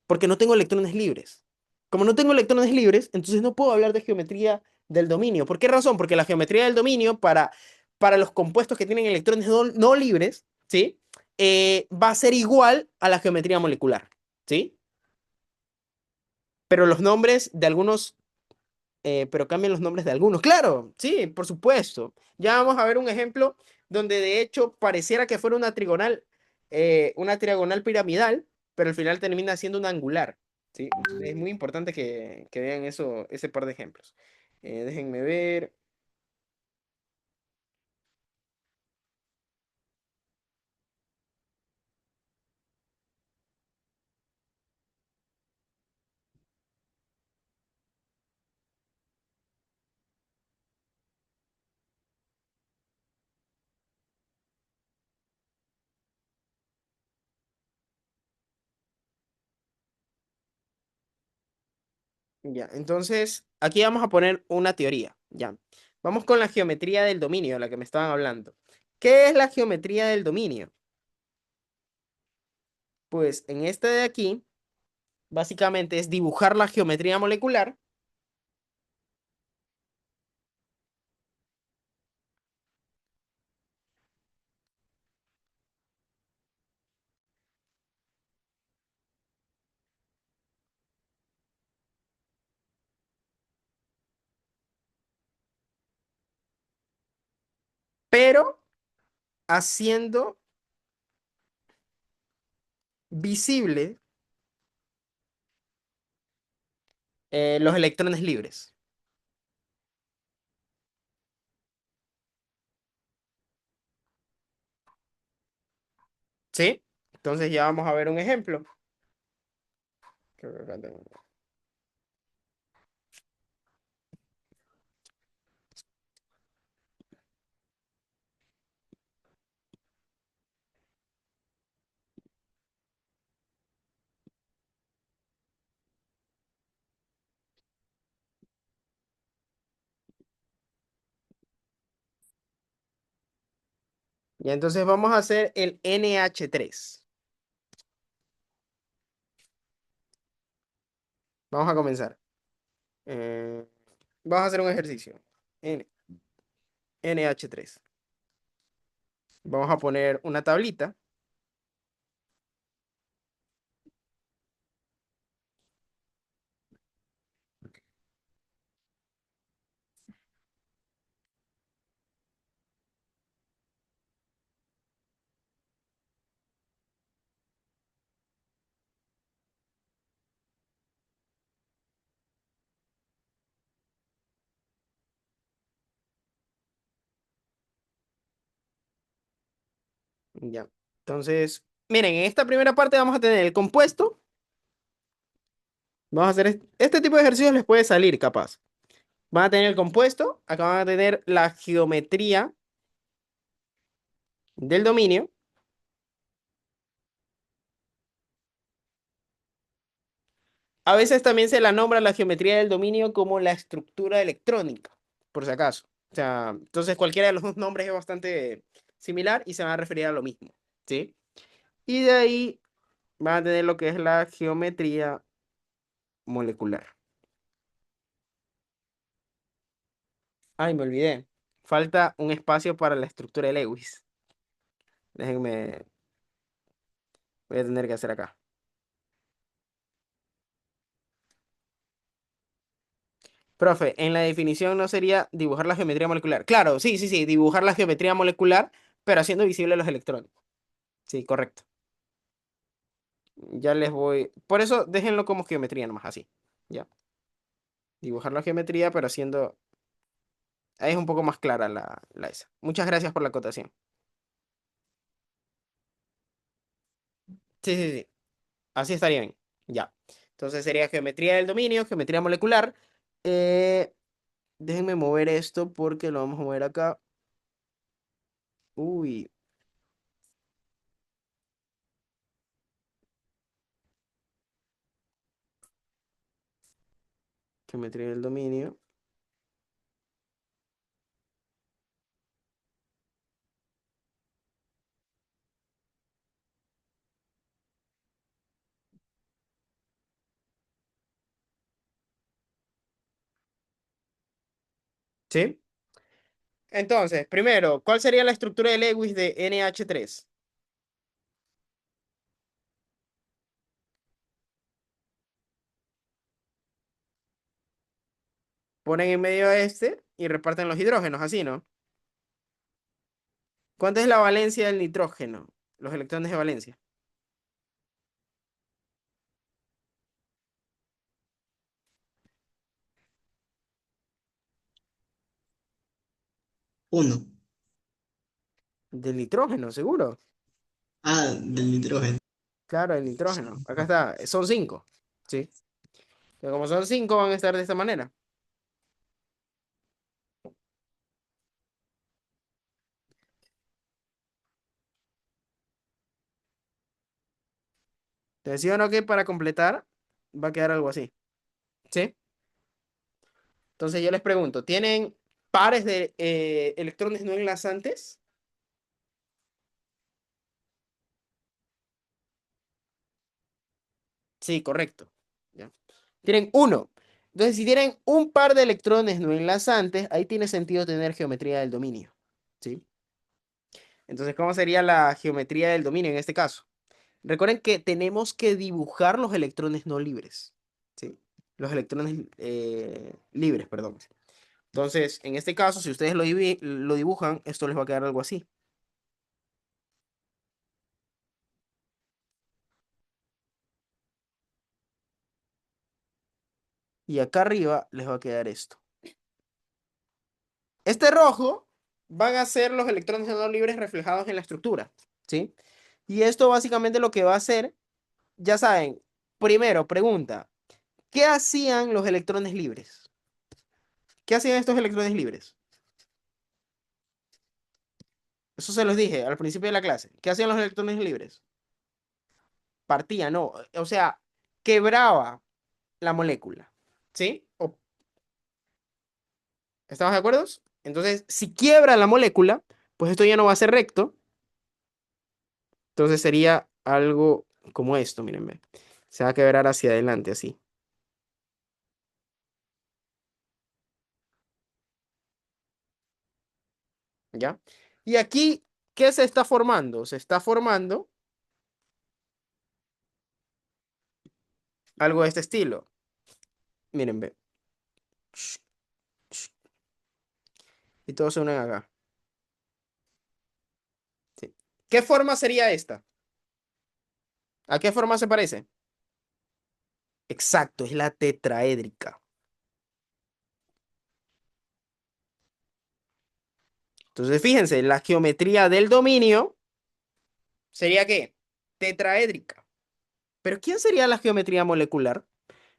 porque no tengo electrones libres. Como no tengo electrones libres, entonces no puedo hablar de geometría del dominio. ¿Por qué razón? Porque la geometría del dominio para los compuestos que tienen electrones no libres, ¿sí? Va a ser igual a la geometría molecular, ¿sí? Pero los nombres de algunos pero cambian los nombres de algunos. Claro, sí, por supuesto. Ya vamos a ver un ejemplo donde de hecho pareciera que fuera una triagonal piramidal, pero al final termina siendo una angular. ¿Sí? Entonces, es muy importante que vean eso, ese par de ejemplos. Déjenme ver. Ya, entonces aquí vamos a poner una teoría. Ya. Vamos con la geometría del dominio, de la que me estaban hablando. ¿Qué es la geometría del dominio? Pues en este de aquí, básicamente es dibujar la geometría molecular, pero haciendo visible los electrones libres. ¿Sí? Entonces ya vamos a ver un ejemplo. Creo que acá tengo. Y entonces vamos a hacer el NH3. Vamos a comenzar. Eh, Vamos a hacer un ejercicio. N, NH3. Vamos a poner una tablita. Ya. Entonces, miren, en esta primera parte vamos a tener el compuesto. Vamos a hacer este tipo de ejercicios les puede salir capaz. Van a tener el compuesto, acá van a tener la geometría del dominio. A veces también se la nombra la geometría del dominio como la estructura electrónica, por si acaso. O sea, entonces cualquiera de los dos nombres es bastante similar y se van a referir a lo mismo, ¿sí? Y de ahí van a tener lo que es la geometría molecular. Ay, me olvidé. Falta un espacio para la estructura de Lewis. Déjenme, voy a tener que hacer acá. Profe, en la definición no sería dibujar la geometría molecular. Claro, sí, sí, sí, dibujar la geometría molecular, pero haciendo visibles los electrones. Sí, correcto. Ya les voy. Por eso déjenlo como geometría nomás, así. Ya. Dibujar la geometría, pero haciendo. Ahí es un poco más clara la esa. Muchas gracias por la acotación. Sí, sí, sí. Así estaría bien. Ya. Entonces sería geometría del dominio, geometría molecular. Eh, Déjenme mover esto porque lo vamos a mover acá. Uy, geometría del dominio. ¿Sí? Entonces, primero, ¿cuál sería la estructura de Lewis de NH3? Ponen en medio a este y reparten los hidrógenos, así, ¿no? ¿Cuánta es la valencia del nitrógeno? Los electrones de valencia. Uno. Del nitrógeno, seguro. Ah, del nitrógeno. Claro, el nitrógeno. Acá está. Son 5. Sí. Pero como son 5, van a estar de esta manera. Te decía no que para completar va a quedar algo así. ¿Sí? Entonces yo les pregunto, ¿tienen pares de electrones no enlazantes? Sí, correcto. ¿Ya? Tienen uno. Entonces, si tienen un par de electrones no enlazantes, ahí tiene sentido tener geometría del dominio. ¿Sí? Entonces, ¿cómo sería la geometría del dominio en este caso? Recuerden que tenemos que dibujar los electrones no libres. ¿Sí? Los electrones libres, perdón. Entonces, en este caso, si ustedes lo dibujan, esto les va a quedar algo así. Y acá arriba les va a quedar esto. Este rojo van a ser los electrones no libres reflejados en la estructura. ¿Sí? Y esto básicamente lo que va a hacer, ya saben, primero, pregunta, ¿qué hacían los electrones libres? ¿Qué hacían estos electrones libres? Eso se los dije al principio de la clase. ¿Qué hacían los electrones libres? Partía, no. O sea, quebraba la molécula. ¿Sí? ¿Estamos de acuerdo? Entonces, si quiebra la molécula, pues esto ya no va a ser recto. Entonces sería algo como esto, mírenme. Se va a quebrar hacia adelante así. ¿Ya? Y aquí, ¿qué se está formando? Se está formando algo de este estilo. Miren, ve. Y todos se unen acá. Sí. ¿Qué forma sería esta? ¿A qué forma se parece? Exacto, es la tetraédrica. Entonces, fíjense, la geometría del dominio ¿Sería qué? Tetraédrica. Pero ¿quién sería la geometría molecular?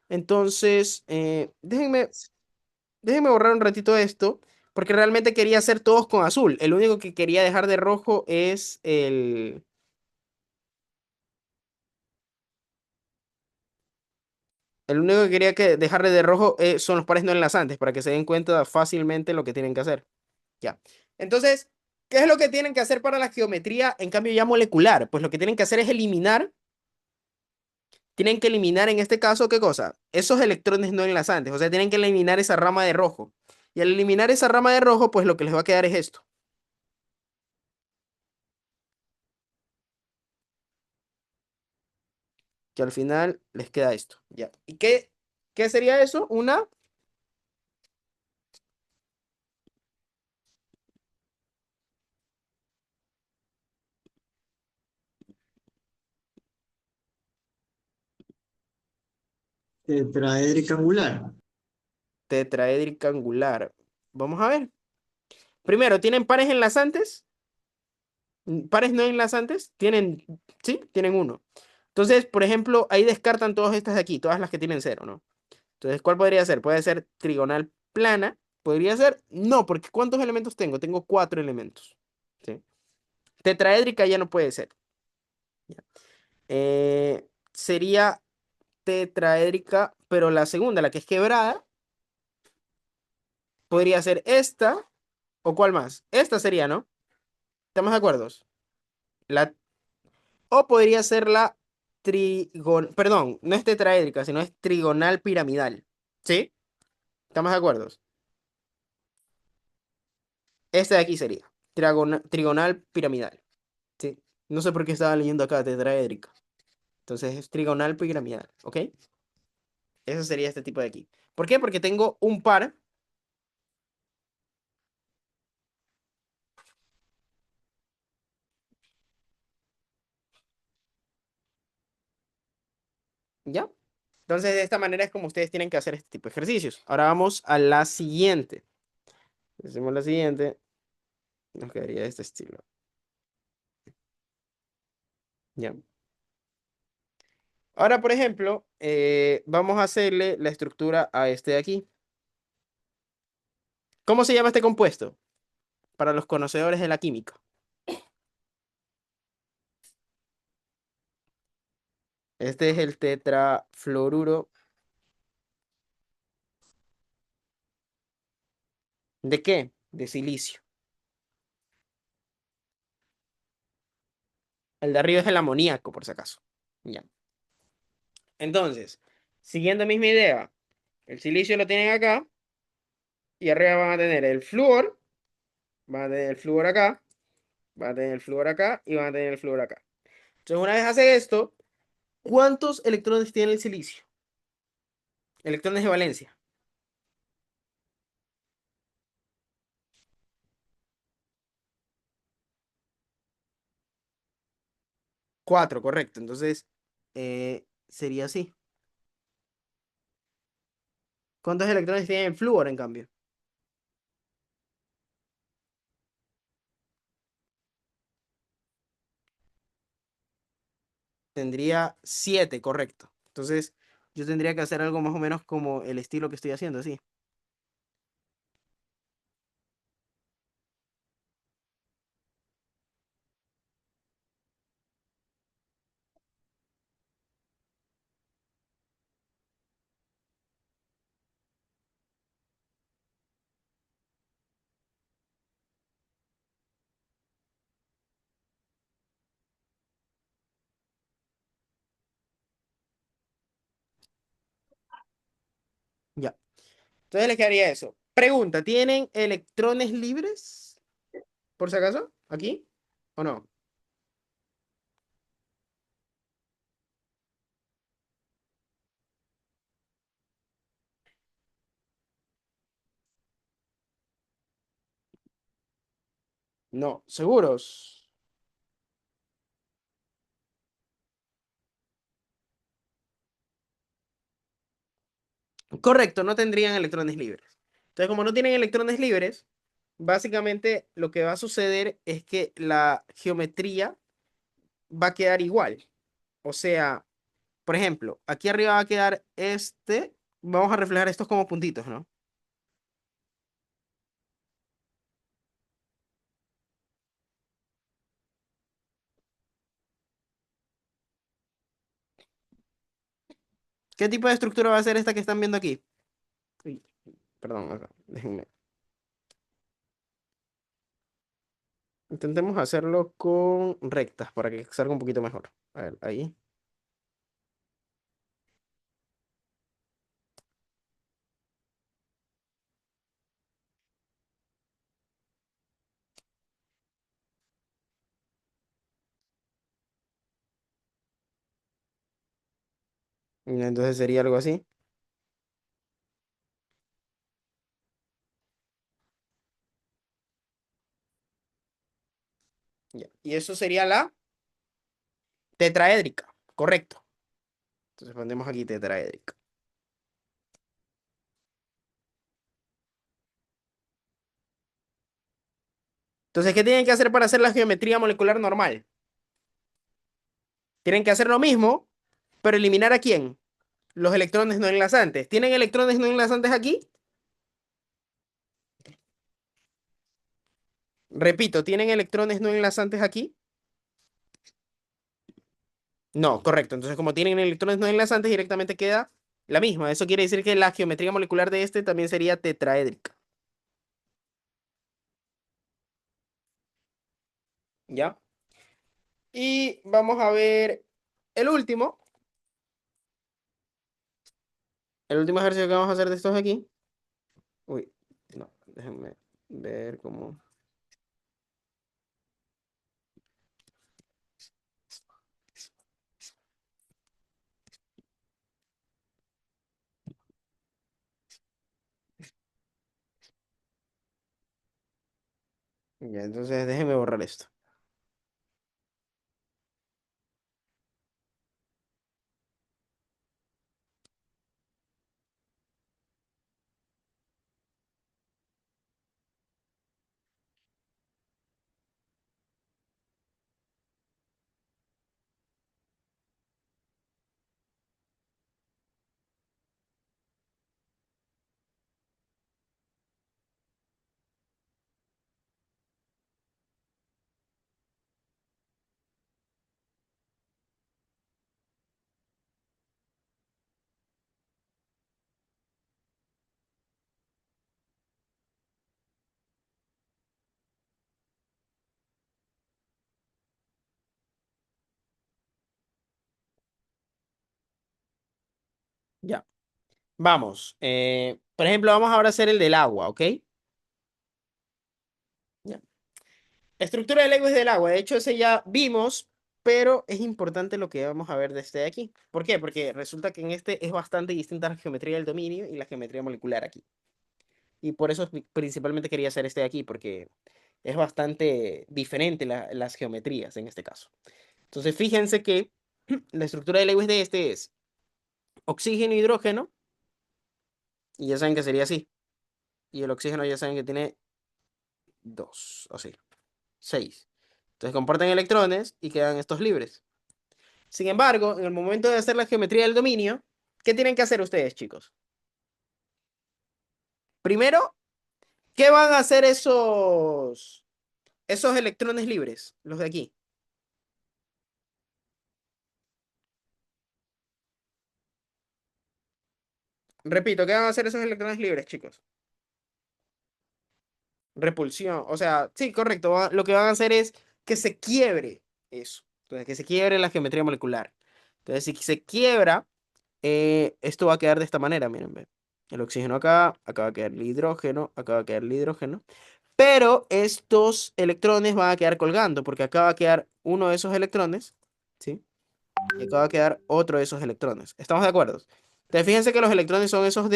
Entonces, déjenme borrar un ratito esto, porque realmente quería hacer todos con azul. El único que quería dejar de rojo es el único que quería dejar de rojo son los pares no enlazantes, para que se den cuenta fácilmente lo que tienen que hacer. Ya. Entonces, ¿qué es lo que tienen que hacer para la geometría, en cambio ya molecular? Pues lo que tienen que hacer es tienen que eliminar en este caso, ¿qué cosa? Esos electrones no enlazantes, o sea, tienen que eliminar esa rama de rojo. Y al eliminar esa rama de rojo, pues lo que les va a quedar es esto, que al final les queda esto. Ya. ¿Y qué sería eso? Una Tetraédrica angular. tetraédrica angular. Vamos a ver. Primero, ¿tienen pares enlazantes? Pares no enlazantes, sí, tienen uno. Entonces, por ejemplo, ahí descartan todas estas de aquí, todas las que tienen cero, ¿no? Entonces, ¿cuál podría ser? Puede ser trigonal plana. ¿Podría ser? No, porque ¿cuántos elementos tengo? Tengo cuatro elementos. ¿Sí? Tetraédrica ya no puede ser. Ya. Sería tetraédrica, pero la segunda, la que es quebrada, podría ser esta. ¿O cuál más? Esta sería, ¿no? ¿Estamos de acuerdo? La O podría ser la perdón, no es tetraédrica, sino es trigonal piramidal. ¿Sí? ¿Estamos de acuerdo? Este de aquí sería trigonal piramidal. ¿Sí? No sé por qué estaba leyendo acá tetraédrica. Entonces es trigonal piramidal. ¿Ok? Eso sería este tipo de aquí. ¿Por qué? Porque tengo un par. ¿Ya? Entonces de esta manera es como ustedes tienen que hacer este tipo de ejercicios. Ahora vamos a la siguiente. Hacemos la siguiente. Nos quedaría de este estilo. ¿Ya? Ahora, por ejemplo, vamos a hacerle la estructura a este de aquí. ¿Cómo se llama este compuesto? Para los conocedores de la química. Este es el tetrafluoruro. ¿De qué? De silicio. El de arriba es el amoníaco, por si acaso. Ya. Entonces, siguiendo misma idea, el silicio lo tienen acá y arriba van a tener el flúor, van a tener el flúor acá, van a tener el flúor acá y van a tener el flúor acá. Entonces, una vez hace esto, ¿cuántos electrones tiene el silicio? Electrones de valencia. Cuatro, correcto. Entonces, sería así. ¿Cuántos electrones tiene el flúor, en cambio? Tendría siete, correcto. Entonces, yo tendría que hacer algo más o menos como el estilo que estoy haciendo, así. Ya. Entonces les quedaría eso. Pregunta, ¿tienen electrones libres? Por si acaso, aquí, ¿o no? No, seguros. Correcto, no tendrían electrones libres. Entonces, como no tienen electrones libres, básicamente lo que va a suceder es que la geometría va a quedar igual. O sea, por ejemplo, aquí arriba va a quedar este. Vamos a reflejar estos como puntitos, ¿no? ¿Qué tipo de estructura va a ser esta que están viendo aquí? Uy, perdón, acá, déjenme. Intentemos hacerlo con rectas para que salga un poquito mejor. A ver, ahí. Y entonces sería algo así. Ya. Y eso sería la tetraédrica. Correcto. Entonces ponemos aquí tetraédrica. Entonces, ¿qué tienen que hacer para hacer la geometría molecular normal? Tienen que hacer lo mismo, pero eliminar a quién? Los electrones no enlazantes. ¿Tienen electrones no enlazantes aquí? Repito, ¿tienen electrones no enlazantes aquí? No, correcto. Entonces, como tienen electrones no enlazantes, directamente queda la misma. Eso quiere decir que la geometría molecular de este también sería tetraédrica. ¿Ya? Y vamos a ver el último. El último ejercicio que vamos a hacer de estos aquí. Uy, no, déjenme ver cómo. Ya, entonces déjenme borrar esto. Ya, vamos. Por ejemplo, vamos ahora a hacer el del agua, ¿ok? Ya. Estructura del agua es del agua. De hecho, ese ya vimos, pero es importante lo que vamos a ver de este de aquí. ¿Por qué? Porque resulta que en este es bastante distinta la geometría del dominio y la geometría molecular aquí. Y por eso principalmente quería hacer este de aquí, porque es bastante diferente las geometrías en este caso. Entonces, fíjense que la estructura del Lewis de este es oxígeno, hidrógeno, y ya saben que sería así. Y el oxígeno ya saben que tiene dos, o sea, seis. Entonces comparten electrones y quedan estos libres. Sin embargo, en el momento de hacer la geometría del dominio, ¿qué tienen que hacer ustedes, chicos? Primero, ¿qué van a hacer esos electrones libres? Los de aquí. Repito, ¿qué van a hacer esos electrones libres, chicos? Repulsión. O sea, sí, correcto. Lo que van a hacer es que se quiebre eso. Entonces, que se quiebre la geometría molecular. Entonces, si se quiebra, esto va a quedar de esta manera, miren, ve. El oxígeno acá, acá va a quedar el hidrógeno, acá va a quedar el hidrógeno. Pero estos electrones van a quedar colgando, porque acá va a quedar uno de esos electrones, ¿sí? Y acá va a quedar otro de esos electrones. ¿Estamos de acuerdo? Entonces, fíjense que los electrones son esos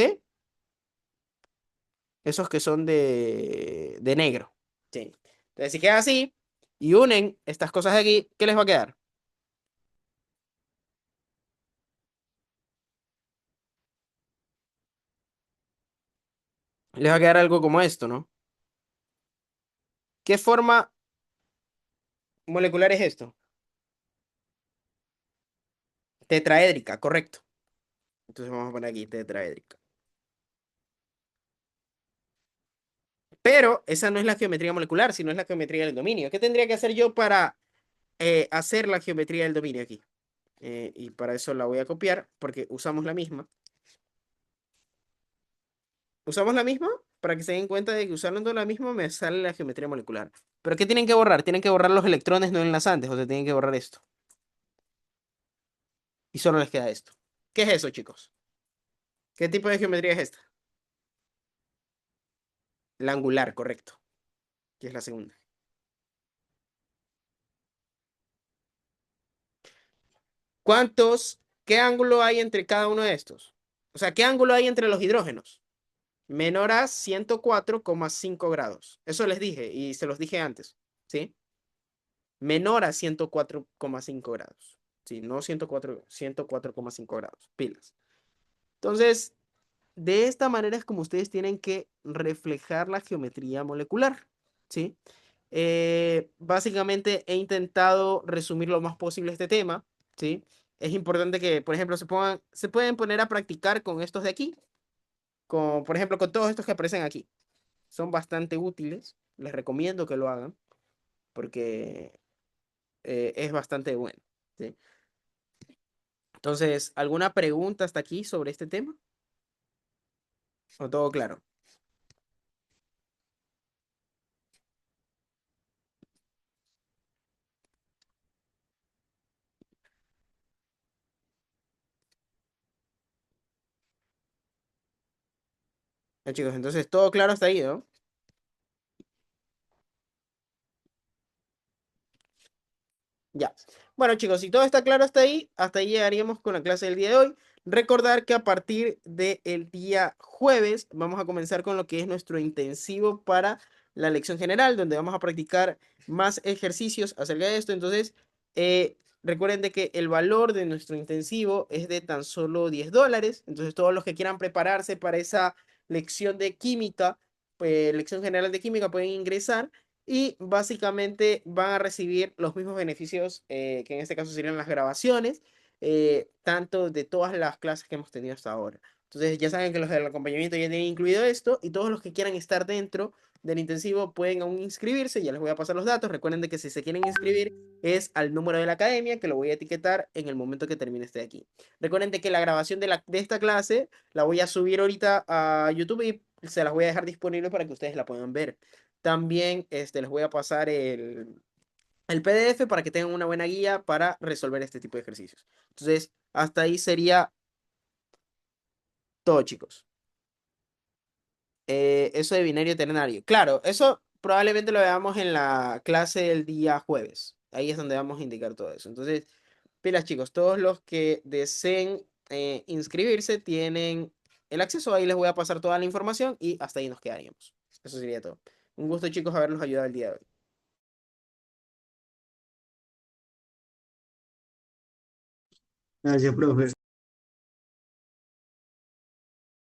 que son de negro. Sí. Entonces, si queda así y unen estas cosas de aquí, ¿qué les va a quedar? Les va a quedar algo como esto, ¿no? ¿Qué forma molecular es esto? Tetraédrica, correcto. Entonces vamos a poner aquí tetraédrica. Pero esa no es la geometría molecular, sino es la geometría del dominio. ¿Qué tendría que hacer yo para hacer la geometría del dominio aquí? Y para eso la voy a copiar porque usamos la misma. ¿Usamos la misma? Para que se den cuenta de que usando la misma me sale la geometría molecular. ¿Pero qué tienen que borrar? Tienen que borrar los electrones no enlazantes, o sea, tienen que borrar esto. Y solo les queda esto. ¿Qué es eso, chicos? ¿Qué tipo de geometría es esta? La angular, correcto. Que es la segunda. ¿Qué ángulo hay entre cada uno de estos? O sea, ¿qué ángulo hay entre los hidrógenos? Menor a 104,5 grados. Eso les dije y se los dije antes, ¿sí? Menor a 104,5 grados. Sí, no 104,5 grados. Pilas. Entonces, de esta manera es como ustedes tienen que reflejar la geometría molecular, ¿sí? Básicamente he intentado resumir lo más posible este tema, ¿sí? Es importante que, por ejemplo, se pueden poner a practicar con estos de aquí, por ejemplo, con todos estos que aparecen aquí. Son bastante útiles, les recomiendo que lo hagan porque es bastante bueno, ¿sí? Entonces, ¿alguna pregunta hasta aquí sobre este tema? ¿O todo claro? Ya, chicos, entonces todo claro hasta ahí, ¿no? Ya. Bueno, chicos, si todo está claro hasta ahí llegaríamos con la clase del día de hoy. Recordar que a partir del día jueves vamos a comenzar con lo que es nuestro intensivo para la lección general, donde vamos a practicar más ejercicios acerca de esto. Entonces, recuerden de que el valor de nuestro intensivo es de tan solo $10. Entonces, todos los que quieran prepararse para esa lección de química, pues, lección general de química, pueden ingresar y básicamente van a recibir los mismos beneficios que en este caso serían las grabaciones, tanto de todas las clases que hemos tenido hasta ahora. Entonces ya saben que los del acompañamiento ya tienen incluido esto y todos los que quieran estar dentro del intensivo pueden aún inscribirse, ya les voy a pasar los datos. Recuerden de que si se quieren inscribir es al número de la academia que lo voy a etiquetar en el momento que termine este de aquí. Recuerden de que la grabación de esta clase la voy a subir ahorita a YouTube y se las voy a dejar disponible para que ustedes la puedan ver. También les voy a pasar el PDF para que tengan una buena guía para resolver este tipo de ejercicios. Entonces, hasta ahí sería todo, chicos. Eso de binario ternario. Claro, eso probablemente lo veamos en la clase del día jueves. Ahí es donde vamos a indicar todo eso. Entonces, pilas, chicos, todos los que deseen inscribirse tienen el acceso. Ahí les voy a pasar toda la información y hasta ahí nos quedaríamos. Eso sería todo. Un gusto, chicos, haberlos ayudado el día de hoy. Gracias, profe.